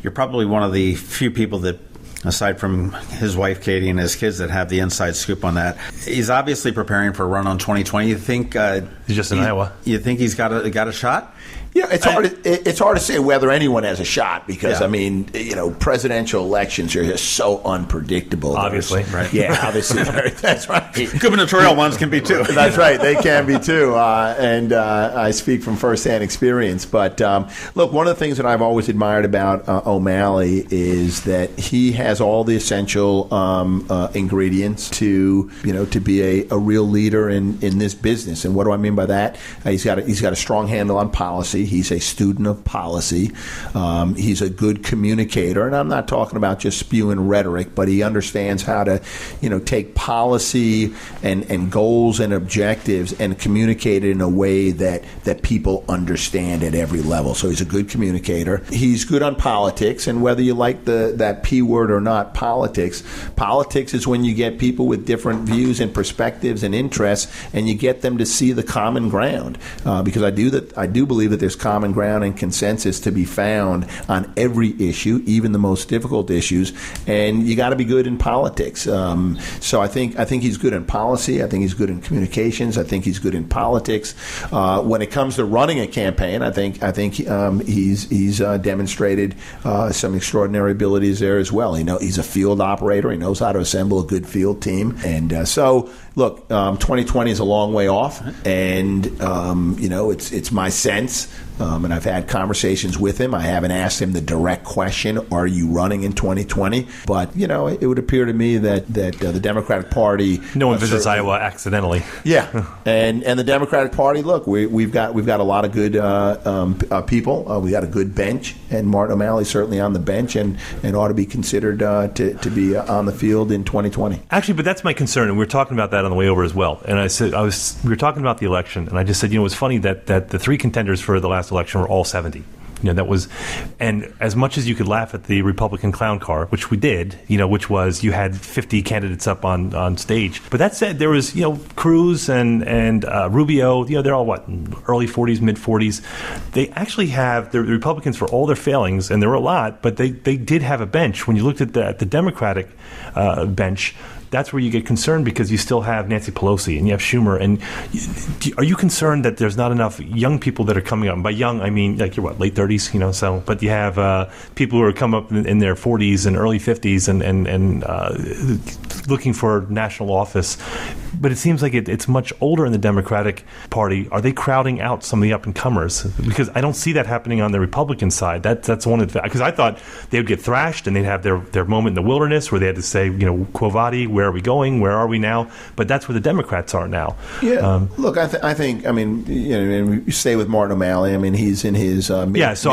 you're probably one of the few people that, aside from his wife Katie and his kids, that have the inside scoop on that. He's obviously preparing for a run on 2020. You think he's just in Iowa? You think he's got a shot? Yeah, it's hard to say whether anyone has a shot because, I mean, presidential elections are just so unpredictable. Obviously, right? Yeah, obviously. That's right. Gubernatorial ones can be too. That's right. They can be too. And I speak from firsthand experience. But look, one of the things that I've always admired about O'Malley is that he has all the essential ingredients to be a real leader in this business. And what do I mean by that? He's got a strong handle on policy. He's a student of policy. He's a good communicator, and I'm not talking about just spewing rhetoric, but he understands how to, take policy and goals and objectives and communicate it in a way that people understand at every level. So he's a good communicator. He's good on politics, and whether you like that P word or not, politics is when you get people with different views and perspectives and interests, and you get them to see the common ground. Because I do believe that there's common ground and consensus to be found on every issue, even the most difficult issues, and you got to be good in politics. So I think he's good in policy. I think he's good in communications. I think he's good in politics. When it comes to running a campaign, I think he's demonstrated some extraordinary abilities there as well. He's a field operator. He knows how to assemble a good field team, and so. Look, 2020 is a long way off, and it's my sense, and I've had conversations with him. I haven't asked him the direct question, "Are you running in 2020?" But it would appear to me that the Democratic Party. No one visits Iowa accidentally. Yeah, and the Democratic Party. Look, we've got a lot of good people. We got a good bench, and Martin O'Malley certainly on the bench, and ought to be considered to be on the field in 2020. Actually, but that's my concern, and we were talking about that on the way over as well. And we were talking about the election, and I just said, it was funny that the three contenders for the last election were all 70. And as much as you could laugh at the Republican clown car, which we did, which was you had 50 candidates up on stage. But that said, there was, Cruz and Rubio, they're all early 40s, mid 40s. They actually have the Republicans, for all their failings, and there were a lot, but they did have a bench. When you looked at the Democratic bench, that's where you get concerned because you still have Nancy Pelosi and you have Schumer. And are you concerned that there's not enough young people that are coming up? And by young, I mean, you're late 30s, so, but you have people who are come up in their 40s and early 50s and looking for national office. But it seems like it's much older in the Democratic Party. Are they crowding out some of the up-and-comers? Because I don't see that happening on the Republican side. That's one of the... Because I thought they would get thrashed and they'd have their moment in the wilderness where they had to say, Quo Vadis, where are we going? Where are we now? But that's where the Democrats are now. Yeah. Look, I think, you stay with Martin O'Malley. I mean, he's in his I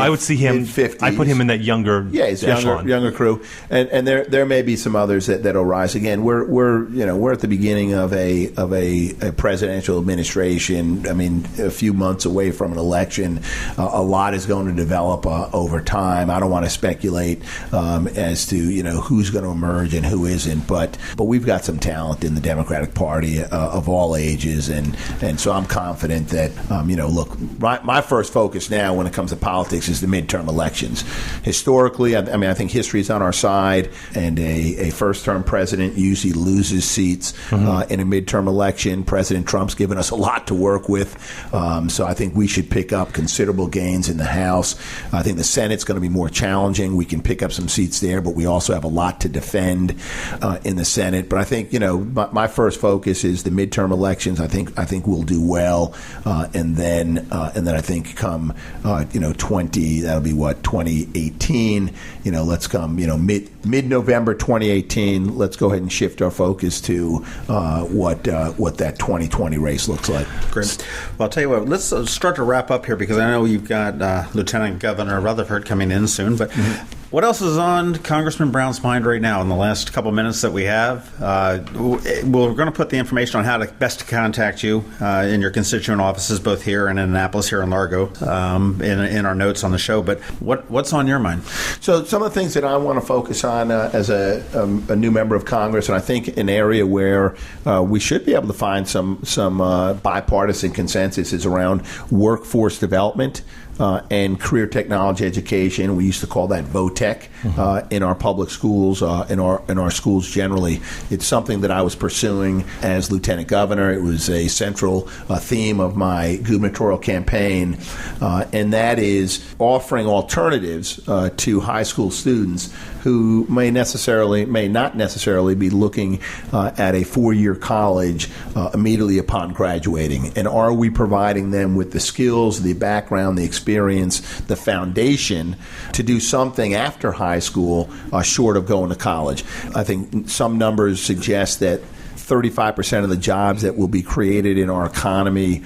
would see him... mid-50s. I put him in that younger... Yeah, he's younger crew. And there may be some others that'll rise. Again, we're at the beginning of a presidential administration. I mean, a few months away from an election. A lot is going to develop over time. I don't want to speculate as to who's going to emerge and who isn't, but we've got some talent in the Democratic Party of all ages, and so I'm confident that look, my first focus now when it comes to politics is the midterm elections. Historically, I think history is on our side, and a first-term president usually loses seats in a midterm election. President Trump's given us a lot to work with, so I think we should pick up considerable gains in the House. I think the Senate's going to be more challenging. We can pick up some seats there, but we also have a lot to defend in the Senate. it. But I think, my first focus is the midterm elections. I think we'll do well, and then I think come 2018. Let's come mid-November 2018. Let's go ahead and shift our focus to what that 2020 race looks like. Great. Well, I'll tell you what. Let's start to wrap up here, because I know you've got Lieutenant Governor Rutherford coming in soon. But what else is on Congressman Brown's mind right now in the last couple minutes that we have? We're going to put the information on how to best contact you in your constituent offices, both here in Annapolis, here in Largo, in our notes on the show. But what's on your mind? So some of the things that I want to focus on as a new member of Congress, and I think an area where we should be able to find some bipartisan consensus, is around workforce development and career technology education. We used to call that VOTEC in our public schools, in our schools generally. It's something that I was pursuing as Lieutenant Governor. It was a central theme of my gubernatorial campaign, and that is offering alternatives to high school students who may not necessarily be looking at a 4-year college immediately upon graduating. And are we providing them with the skills, the background, the experience, the foundation to do something after high school short of going to college? I think some numbers suggest that 35% of the jobs that will be created in our economy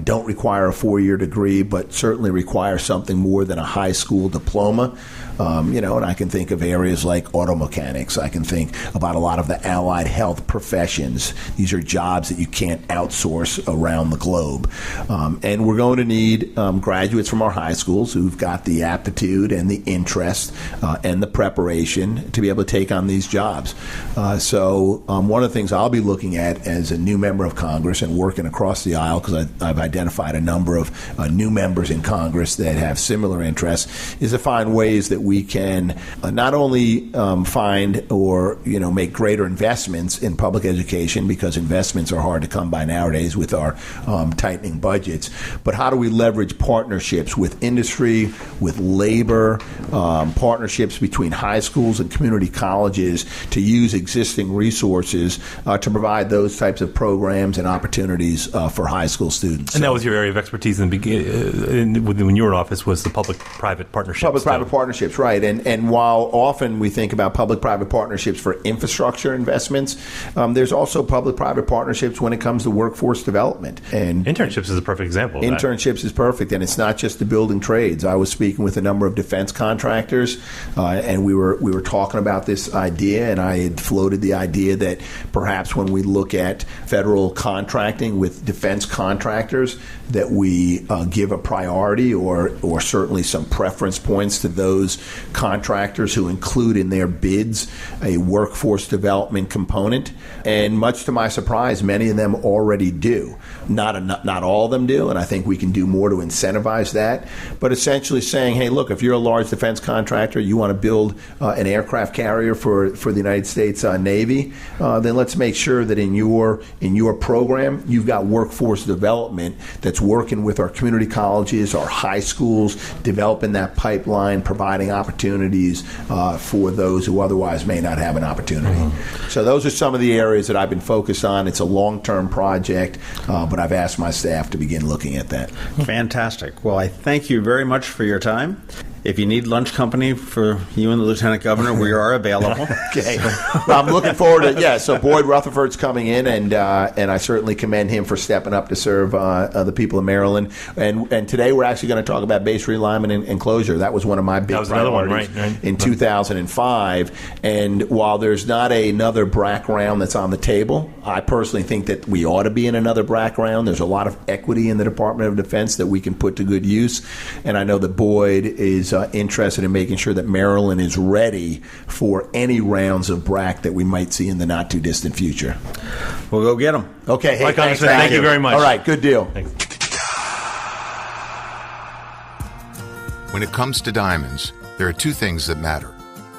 don't require a 4-year degree, but certainly require something more than a high school diploma. And I can think of areas like auto mechanics. I can think about a lot of the allied health professions. These are jobs that you can't outsource around the globe. And we're going to need graduates from our high schools who've got the aptitude and the interest and the preparation to be able to take on these jobs. So one of the things I'll be looking at as a new member of Congress and working across the aisle, because I've identified a number of new members in Congress that have similar interests, is to find ways that we can not only find or make greater investments in public education, because investments are hard to come by nowadays with our tightening budgets, but how do we leverage partnerships with industry, with labor, partnerships between high schools and community colleges to use existing resources to provide those types of programs and opportunities for high school students. And that was your area of expertise when you were in office, was the public-private partnerships. Public-private partnerships, right. And while often we think about public-private partnerships for infrastructure investments, there's also public-private partnerships when it comes to workforce development. And internships is a perfect example of that. Internships is perfect, and it's not just the building trades. I was speaking with a number of defense contractors, and we were talking about this idea, and I had floated the idea that perhaps when we look at federal contracting with defense contractors, that we give a priority or certainly some preference points to those contractors who include in their bids a workforce development component. And much to my surprise, many of them already do. Not all of them do, and I think we can do more to incentivize that. But essentially saying, hey, look, if you're a large defense contractor, you want to build an aircraft carrier for the United States Navy, then let's make sure that in your program you've got workforce development that's working with our community colleges, our high schools, developing that pipeline, providing opportunities for those who otherwise may not have an opportunity. Mm-hmm. So those are some of the areas that I've been focused on. It's a long-term project, but I've asked my staff to begin looking at that. Fantastic. Well, I thank you very much for your time. If you need lunch company for you and the Lieutenant Governor, we are available. Okay. Well, I'm looking forward to so Boyd Rutherford's coming in, and I certainly commend him for stepping up to serve the people of Maryland. And today we're actually going to talk about base realignment and closure. That was one of my big priorities in 2005. And while there's not another BRAC round that's on the table, I personally think that we ought to be in another BRAC round. There's a lot of equity in the Department of Defense that we can put to good use. And I know that Boyd is interested in making sure that Maryland is ready for any rounds of BRAC that we might see in the not-too-distant future. We'll go get them. Okay. Hey, thanks. Thank you very much. All right, good deal. Thanks. When it comes to diamonds, there are two things that matter: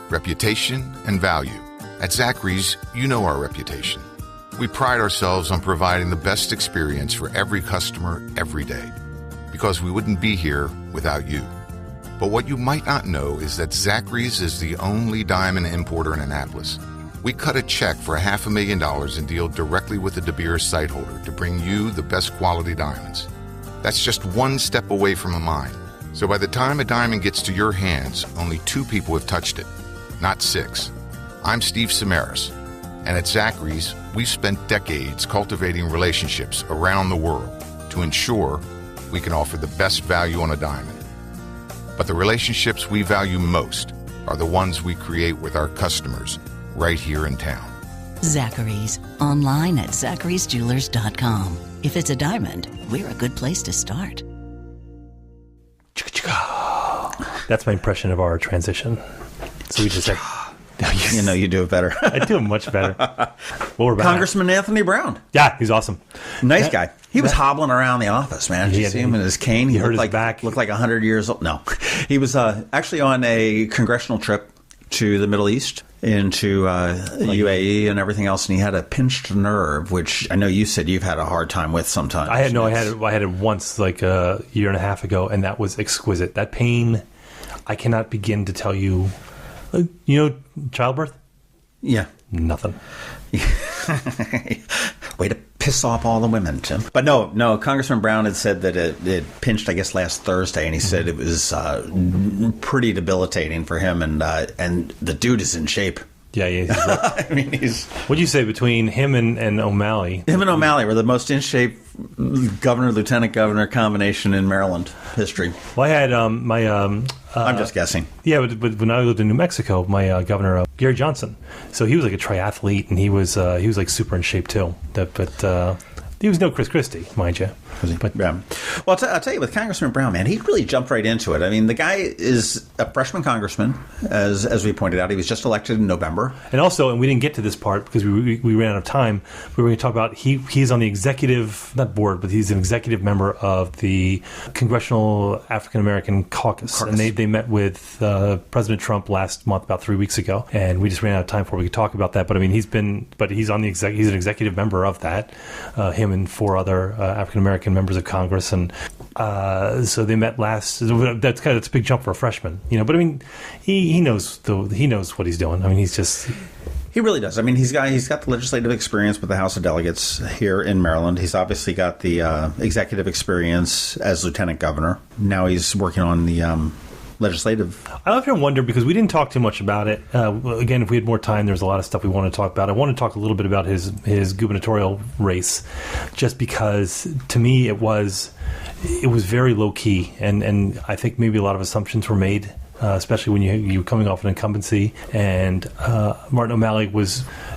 reputation and value. At Zachary's, you know our reputation. We pride ourselves on providing the best experience for every customer every day, because we wouldn't be here without you. But what you might not know is that Zachary's is the only diamond importer in Annapolis. We cut a check for $500,000 and deal directly with the De Beers site holder to bring you the best quality diamonds. That's just one step away from a mine. So by the time a diamond gets to your hands, only 2 people have touched it, not 6. I'm Steve Samaras, and at Zachary's, we've spent decades cultivating relationships around the world to ensure we can offer the best value on a diamond. But the relationships we value most are the ones we create with our customers right here in town. Zachary's, online at zacharysjewelers.com. If it's a diamond, we're a good place to start. That's my impression of our transition. So we just said, You know you do it better. I do it much better. Well, we're back. Congressman Anthony Brown. Yeah, he's awesome. Nice guy. He was hobbling around the office, man. Did you see him in his cane? He hurt his looked back. Looked like 100 years old. No. He was actually on a congressional trip to the Middle East, into UAE and everything else, and he had a pinched nerve, which I know you said you've had a hard time with sometimes. I had it once, like a year and a half ago, and that was exquisite. That pain, I cannot begin to tell you. Childbirth? Yeah. Nothing. Way to piss off all the women, Tim. But no, Congressman Brown had said that it pinched, I guess, last Thursday, and he said it was pretty debilitating for him, and the dude is in shape. Yeah, yeah. I mean, What'd you say between him and O'Malley? Him and O'Malley were the most in shape governor, lieutenant governor combination in Maryland history. Well, I had I'm just guessing. Yeah, but when I lived in New Mexico, my governor, Gary Johnson, so he was like a triathlete, and he was like super in shape too. But he was no Chris Christie, mind you. But, yeah. Well, I'll tell you, with Congressman Brown, man, he really jumped right into it. I mean, the guy is a freshman congressman, as we pointed out. He was just elected in November. And we didn't get to this part because we ran out of time. We were going to talk about he's on the executive, not board, but he's an executive member of the Congressional African American Caucus. And they met with President Trump last month, about 3 weeks ago. And we just ran out of time before we could talk about that. But I mean, he's an executive member of that. Him and 4 other African American members of Congress, and so they met last. That's a big jump for a freshman, But I mean, he knows what he's doing. I mean, he really does. I mean, he's got the legislative experience with the House of Delegates here in Maryland. He's obviously got the executive experience as lieutenant governor. Now he's working on the legislative. I often wonder, because we didn't talk too much about it. Again, if we had more time, there's a lot of stuff we want to talk about. I want to talk a little bit about his gubernatorial race, just because to me it was very low key, and I think maybe a lot of assumptions were made, especially when you were coming off an incumbency. And Martin O'Malley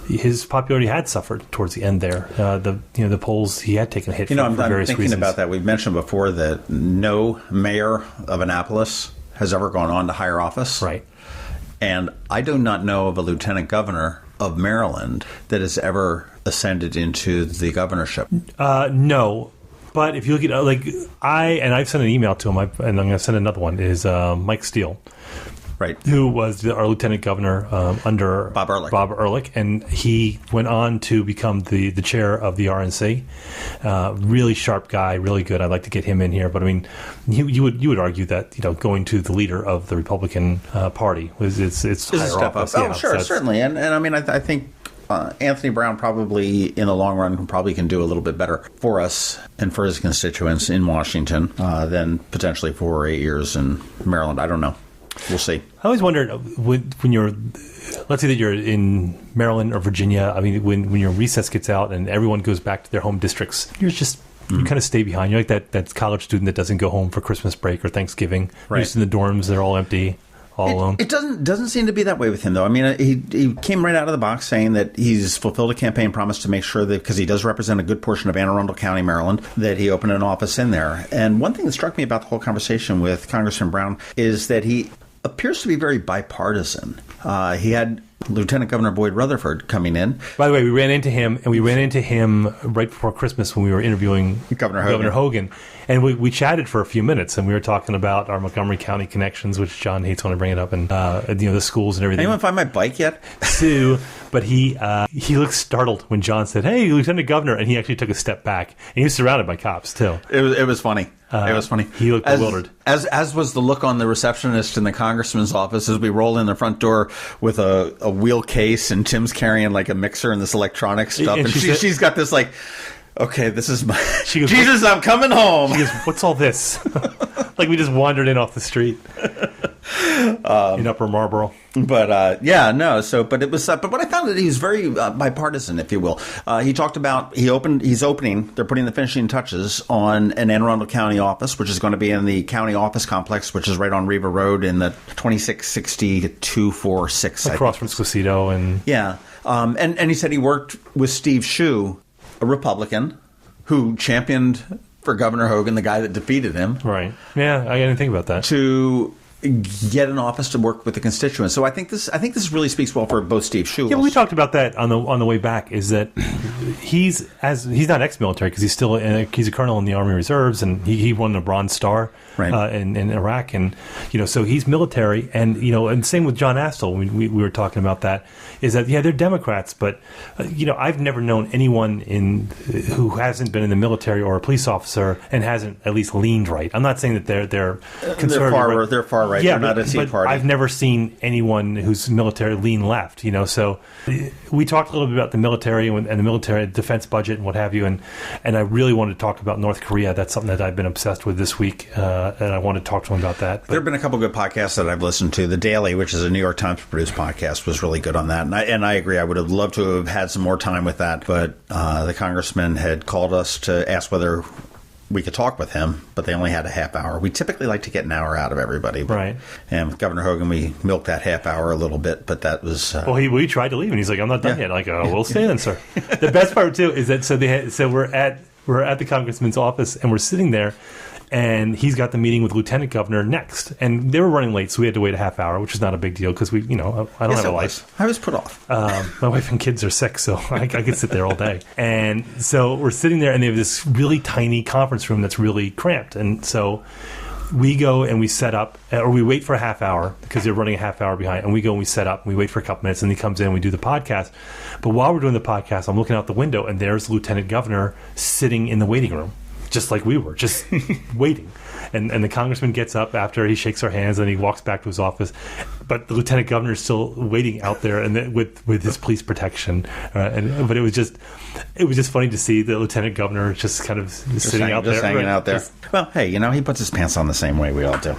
his popularity had suffered towards the end there. The polls, he had taken a hit for various reasons. I'm thinking about that. We've mentioned before that no mayor of Annapolis has ever gone on to higher office. Right. And I do not know of a lieutenant governor of Maryland that has ever ascended into the governorship. No. But if you look at, I've sent an email to him, and I'm going to send another one, is Mike Steele. Right. Who was our lieutenant governor under Bob Ehrlich. And he went on to become the chair of the RNC. Really sharp guy, really good. I'd like to get him in here. But I mean, you would argue that going to the leader of the Republican Party it's higher a step office. up. Yeah, sure, certainly. And I mean, I think Anthony Brown probably, in the long run, can do a little bit better for us and for his constituents in Washington than potentially 4 or 8 years in Maryland. I don't know. We'll see. I always wondered when you're, let's say that you're in Maryland or Virginia. I mean, when your recess gets out and everyone goes back to their home districts, you kind of stay behind. You're like that college student that doesn't go home for Christmas break or Thanksgiving. Right. Just in the dorms, they're all empty. All alone. It doesn't seem to be that way with him, though. I mean, he came right out of the box saying that he's fulfilled a campaign promise to make sure that, because he does represent a good portion of Anne Arundel County, Maryland, that he opened an office in there. And one thing that struck me about the whole conversation with Congressman Brown is that he appears to be very bipartisan. He had Lieutenant Governor Boyd Rutherford coming in. By the way, we ran into him right before Christmas when we were interviewing Governor Hogan. And we chatted for a few minutes, and we were talking about our Montgomery County connections, which John hates when I bring it up, and the schools and everything. Anyone find my bike yet? But he looked startled when John said, "Hey, Lieutenant Governor," and he actually took a step back. And he was surrounded by cops too. It was funny. It was funny. He looked bewildered. As was the look on the receptionist in the congressman's office as we roll in the front door with a wheel case, and Tim's carrying like a mixer and this electronic stuff. And she's got this like, okay, this is my... She goes, Jesus, I'm coming home. She goes, what's all this? Like we just wandered in off the street in Upper Marlboro. But but it was. But what I found that he was very bipartisan, if you will. He talked about he's opening. They're putting the finishing touches on an Anne Arundel County office, which is going to be in the county office complex, which is right on Riva Road in the 2660-246 across from Squisito and and he said he worked with Steve Shue, a Republican, who championed for Governor Hogan, the guy that defeated him. Right. Yeah, I didn't think about that. To get an office to work with the constituents. So I think this really speaks well for both Steve Shue. Yeah, we talked about that on the way back. Is that he's not ex-military because he's a colonel in the Army Reserves, and he won a Bronze Star in Iraq, and so he's military, and same with John Astle. We were talking about that. Is that they're Democrats, but I've never known anyone who hasn't been in the military or a police officer and hasn't at least leaned right. I'm not saying that they're conservative. They're far right. Yeah, they're not a Tea Party. I've never seen anyone who's military lean left. So we talked a little bit about the military and the military defense budget and what have you, and I really wanted to talk about North Korea. That's something that I've been obsessed with this week, and I want to talk to him about that. But there have been a couple good podcasts that I've listened to. The Daily, which is a New York Times produced podcast, was really good on that. And I agree. I would have loved to have had some more time with that. But the congressman had called us to ask whether we could talk with him, but they only had a half hour. We typically like to get an hour out of everybody. Right. And with Governor Hogan, we milked that half hour a little bit, but that was... we tried to leave, and he's like, I'm not done yet. Like, we'll stay then, sir. The best part, too, is that so we're at the congressman's office, and we're sitting there, and he's got the meeting with Lieutenant Governor next. And they were running late, so we had to wait a half hour, which is not a big deal because I don't have a life. I was put off. My wife and kids are sick, so I could sit there all day. And so we're sitting there, and they have this really tiny conference room that's really cramped. And so we go and we set up, or we wait for a half hour because they're running a half hour behind. And we go and we set up, and we wait for a couple minutes, and he comes in and we do the podcast. But while we're doing the podcast, I'm looking out the window, and there's Lieutenant Governor sitting in the waiting room, just like we were, just waiting. And the congressman gets up after he shakes our hands, and he walks back to his office. But the lieutenant governor is still waiting out there, and with his police protection. But it was just funny to see the lieutenant governor just kind of sitting out there, just hanging out there. Well, hey, he puts his pants on the same way we all do.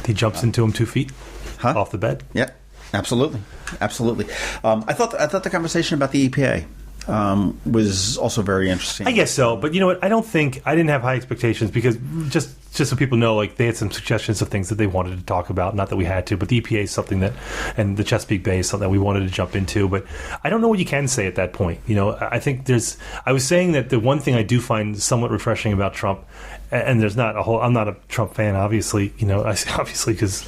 He jumps into him 2 feet off the bed. Yeah, absolutely. I thought the conversation about the EPA was also very interesting. I guess so, but you know what? I didn't have high expectations because just so people know, like they had some suggestions of things that they wanted to talk about. Not that we had to, but the EPA is something and the Chesapeake Bay is something that we wanted to jump into. But I don't know what you can say at that point. I think I was saying that the one thing I do find somewhat refreshing about Trump, and there's not I'm not a Trump fan, obviously. Obviously because.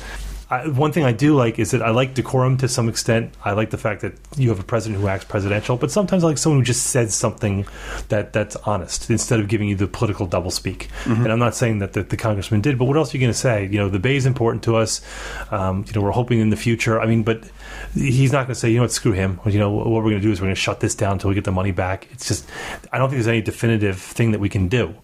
One thing I do like is that I like decorum to some extent. I like the fact that you have a president who acts presidential, but sometimes I like someone who just says something that's honest instead of giving you the political doublespeak. Mm-hmm. And I'm not saying that the congressman did, but what else are you going to say? The Bay is important to us. We're hoping in the future. But he's not going to say, screw him. What we're going to do is we're going to shut this down until we get the money back. It's just, I don't think there's any definitive thing that we can do.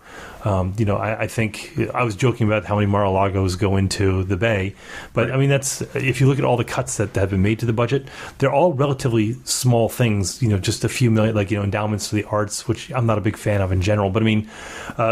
I think I was joking about how many Mar-a-Lagos go into the Bay, but I mean that's if you look at all the cuts that have been made to the budget, they're all relatively small things. Just a few million, like endowments to the arts, which I'm not a big fan of in general. But I mean,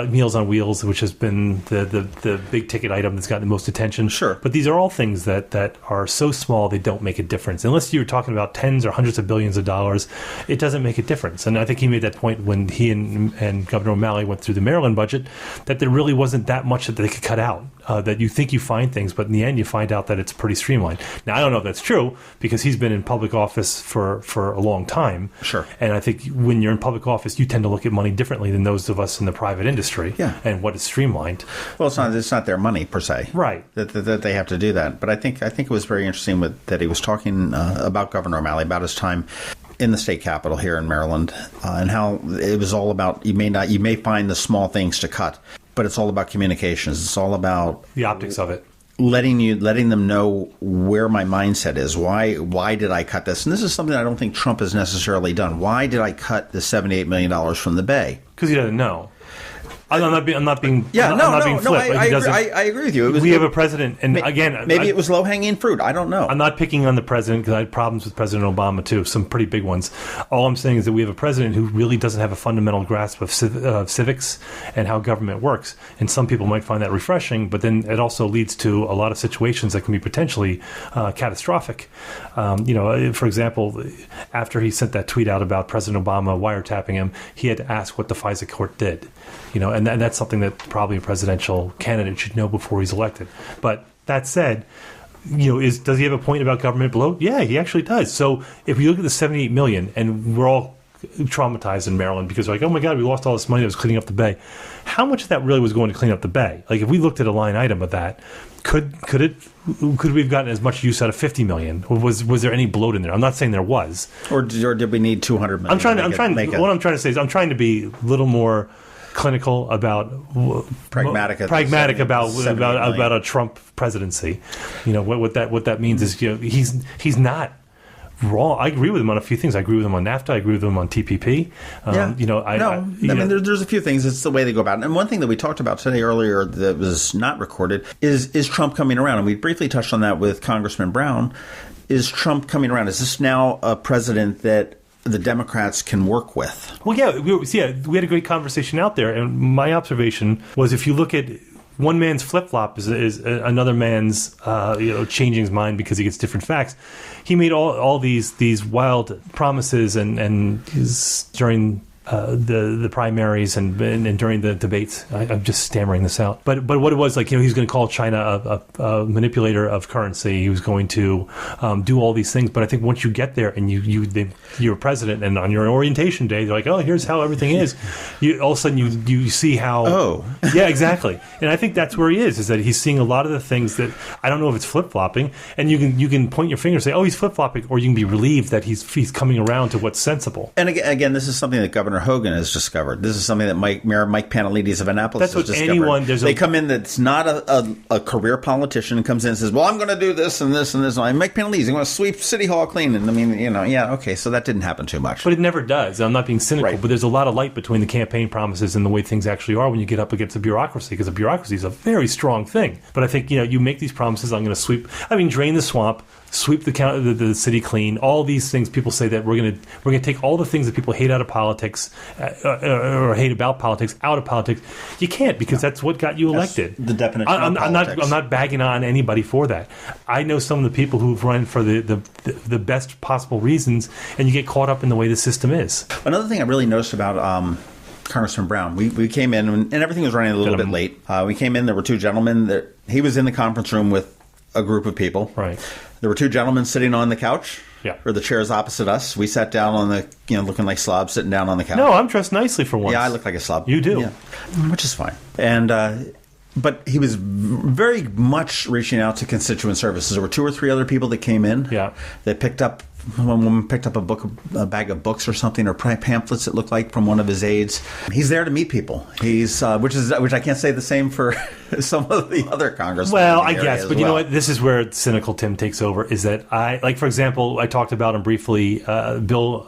Meals on Wheels, which has been the big ticket item that's gotten the most attention. Sure, but these are all things that are so small they don't make a difference unless you're talking about tens or hundreds of billions of dollars. It doesn't make a difference, and I think he made that point when he and Governor O'Malley went through the Maryland budget. That there really wasn't that much that they could cut out. That you think you find things, but in the end you find out that it's pretty streamlined. Now, I don't know if that's true because he's been in public office for a long time. Sure. And I think when you're in public office, you tend to look at money differently than those of us in the private industry. Yeah. And what is streamlined. Well, it's not their money per se. Right. That they have to do that. But I think it was very interesting that he was talking about Governor O'Malley, about his time in the state capitol here in Maryland, and how it was all about you may find the small things to cut, but it's all about communications. It's all about the optics of it. Letting them know where my mindset is. Why did I cut this? And this is something I don't think Trump has necessarily done. Why did I cut the $78 million from the Bay? Because he doesn't know. I'm not being Yeah, I'm no, not no, being no. flip. Like, I agree with you. we have a president, and again, maybe it was low hanging fruit. I don't know. I'm not picking on the president because I had problems with President Obama too, some pretty big ones. All I'm saying is that we have a president who really doesn't have a fundamental grasp of civics and how government works. And some people might find that refreshing, but then it also leads to a lot of situations that can be potentially catastrophic. For example, after he sent that tweet out about President Obama wiretapping him, he had to ask what the FISA court did. And that's something that probably a presidential candidate should know before he's elected. But that said, does he have a point about government bloat? Yeah, he actually does. So if you look at the $78 million, and we're all traumatized in Maryland because we're like, oh my God, we lost all this money that was cleaning up the bay. How much of that really was going to clean up the bay? Like if we looked at a line item of that, could we have gotten as much use out of $50 million? Or was there any bloat in there? I'm not saying there was. Or did we need $200 million? What I'm trying to say is I'm trying to be a little more clinical about pragmatic about a Trump presidency. What that means is he's not wrong. I agree with him on a few things. I agree with him on NAFTA. I agree with him on TPP. There's a few things. It's the way they go about it. And one thing that we talked about today earlier that was not recorded is Trump coming around. And we briefly touched on that with Congressman Brown. Is Trump coming around? Is this now a president that the Democrats can work with? Well, we had a great conversation out there. And my observation was if you look at one man's flip-flop is another man's changing his mind because he gets different facts. He made all these wild promises and during the primaries and during the debates. I'm just stammering this out. But what it was like, he's going to call China a manipulator of currency. He was going to do all these things. But I think once you get there and you're president, and on your orientation day, they're like, oh, here's how everything is. All of a sudden you see how. Oh, yeah, exactly. And I think that's where he is that he's seeing a lot of the things that I don't know if it's flip flopping. And you can point your finger and say, oh, he's flip flopping, or you can be relieved that he's coming around to what's sensible. And again, this is something that Governor Hogan has discovered. This is something that Mayor Mike Panelides of Annapolis has discovered. They come in that's not a career politician and comes in and says, well, I'm going to do this and this and this. And Mike Panelides, I'm going to sweep City Hall clean. And okay, so that didn't happen too much. But it never does. I'm not being cynical, right. But there's a lot of light between the campaign promises and the way things actually are when you get up against the bureaucracy, because the bureaucracy is a very strong thing. But I think, you make these promises, I'm going to drain the swamp, sweep the city clean, all these things. People say that we're going to take all the things that people hate out of politics or hate about politics out of politics. You can't, because that's what got you elected. That's the definition of politics. I'm not bagging on anybody for that. I know some of the people who've run for the best possible reasons, and you get caught up in the way the system is. Another thing I really noticed about Congressman Brown, we came in and everything was running a little bit late. We came in, there were two gentlemen. He was in the conference room with a group of people. Right. There were two gentlemen sitting on the couch. Yeah. Or the chairs opposite us. We sat down on the, looking like slobs, sitting down on the couch. No, I'm dressed nicely for once. Yeah, I look like a slob. You do. Yeah. Which is fine. And, but he was very much reaching out to constituent services. There were two or three other people that came in. Yeah. That picked up. One woman picked up a bag of books or something, or pamphlets, it looked like, from one of his aides. He's there to meet people. He's which I can't say the same for some of the other congressmen. Well, I guess, but you know what? This is where cynical Tim takes over. Is that for example, I talked about him briefly. Bill,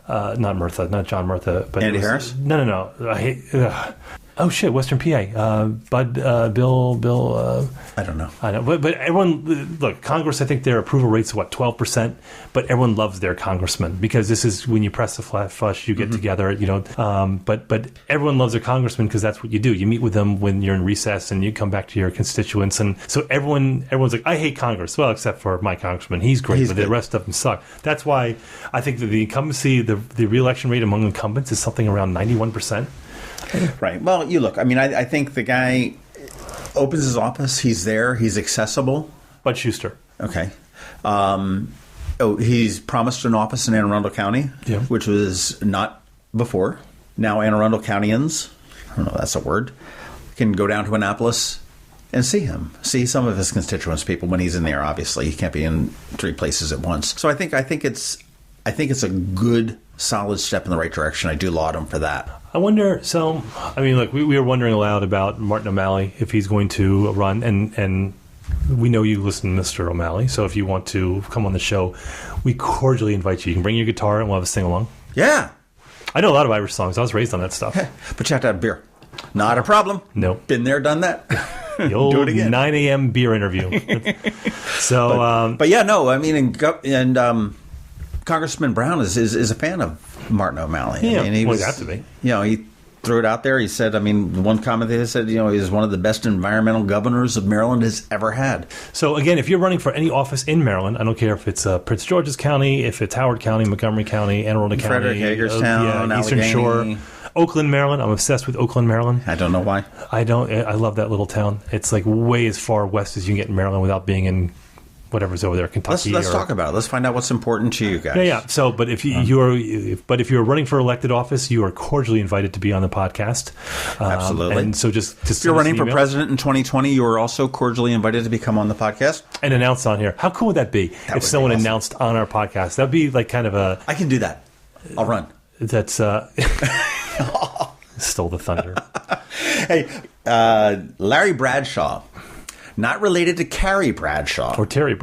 not John Murtha, but Andy Harris. No. Oh shit, Western PA. Bill. I don't know. I know, but everyone, look, Congress. I think their approval rate's 12%, but everyone loves their congressman, because this is when you press the flat flush, you get together, But everyone loves their congressman because that's what you do. You meet with them when you're in recess and you come back to your constituents, and so everyone's like, I hate Congress. Well, except for my congressman, he's great, but the rest of them suck. That's why I think that the incumbency, the re-election rate among incumbents is something around 91%. Right. Well, you look. I mean, I think the guy opens his office. He's there. He's accessible. Bud Schuster. Okay. He's promised an office in Anne Arundel County, which was not before. Now Anne Arundel Countyans, I don't know if that's a word, can go down to Annapolis and see him, see some of his constituents, people when he's in there. Obviously, he can't be in three places at once. So I think it's a good, solid step in the right direction. I do laud him for that. I wonder, look, we were wondering aloud about Martin O'Malley, if he's going to run, and we know you listen to Mr. O'Malley, so if you want to come on the show, we cordially invite you. You can bring your guitar and we'll have a sing-along. Yeah. I know a lot of Irish songs. I was raised on that stuff. But you have to have beer. Not a problem. Nope. Been there, done that. The old Do it again. 9 a.m. beer interview. So, but yeah, no, I mean, Congressman Brown is a fan of Martin O'Malley. Yeah, I mean, he well, was, he'd have to be. You know, he threw it out there. He said, I mean, one comment they said, you know, he's one of the best environmental governors of Maryland has ever had. So again, if you're running for any office in Maryland, I don't care if it's Prince George's County, if it's Howard County, Montgomery County, Anne Arundel County, Frederick, Hagerstown, Eastern Allegheny. Shore, Oakland, Maryland. I'm obsessed with Oakland, Maryland. I don't know why. I love that little town. It's like way as far west as you can get in Maryland without being in whatever's over there, Kentucky. Let's talk about it. Let's find out what's important to you guys. Yeah. So, but if you're running for elected office, you are cordially invited to be on the podcast. Absolutely. And so just if you're running for president in 2020, you are also cordially invited to become on the podcast and announced on here. How cool would that be if someone announced on our podcast? That'd be like kind of a. I can do that. I'll run. That's stole the thunder. Hey, Larry Bradshaw. Not related to Carrie Bradshaw. Or Terry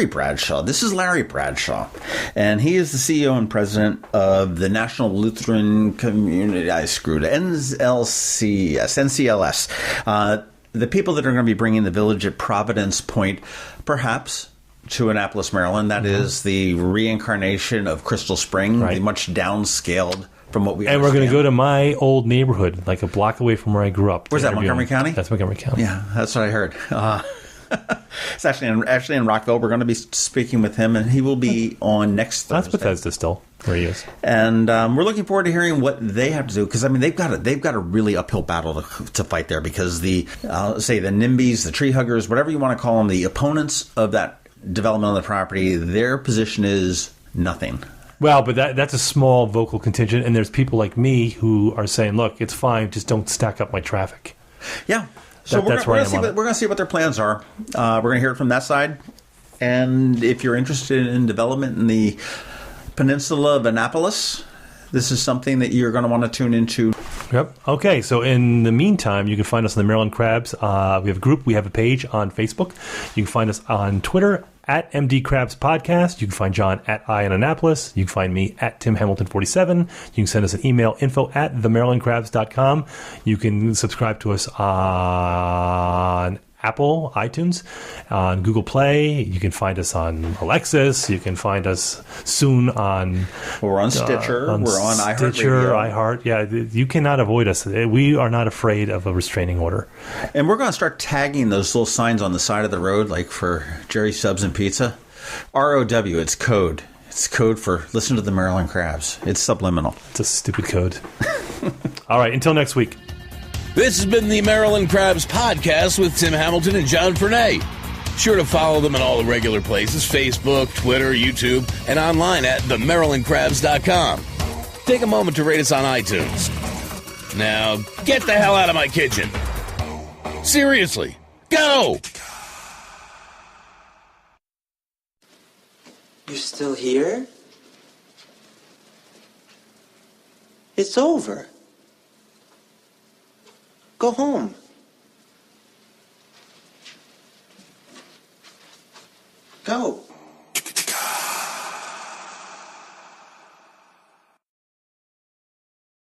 Bradshaw. This is Larry Bradshaw. And he is the CEO and president of the National Lutheran Community. I screwed it. NCLS. The people that are going to be bringing the village at Providence Point, perhaps, to Annapolis, Maryland. That is the reincarnation of Crystal Spring, the much downscaled from what we And we're going to go to my old neighborhood, like a block away from where I grew up. Where's that, Montgomery County? That's Montgomery County. Yeah, that's what I heard. It's actually in Rockville. We're going to be speaking with him, and he will be on next Thursday. That's Bethesda still, where he is. And we're looking forward to hearing what they have to do, because I mean they've got a really uphill battle to fight there, because the NIMBYs, the tree huggers, whatever you want to call them, the opponents of that development on the property, their position is nothing. Well, but that's a small vocal contingent, and there's people like me who are saying, look, it's fine, just don't stack up my traffic. Yeah. So we're going to see what their plans are. We're going to hear it from that side. And if you're interested in development in the peninsula of Annapolis, this is something that you're going to want to tune into. Yep. Okay. So in the meantime, you can find us on the Maryland Crabs. We have a group. We have a page on Facebook. You can find us on Twitter at MD Crabs Podcast. You can find John at I in Annapolis. You can find me at Tim Hamilton 47. You can send us an email, info@themarylandcrabs.com. You can subscribe to us on Apple, iTunes, on Google Play. You can find us on Alexis. You can find us soon on... We're on Stitcher. We're on iHeart. Yeah, you cannot avoid us. We are not afraid of a restraining order. And we're going to start tagging those little signs on the side of the road, like for Jerry Subs and Pizza. ROW, it's code. It's code for listen to the Maryland Crabs. It's subliminal. It's a stupid code. All right, until next week. This has been the Maryland Crabs Podcast with Tim Hamilton and John Fernay. Sure to follow them in all the regular places, Facebook, Twitter, YouTube, and online at themarylandcrabs.com. Take a moment to rate us on iTunes. Now, get the hell out of my kitchen. Seriously, go! You're still here? It's over. Go home. Go.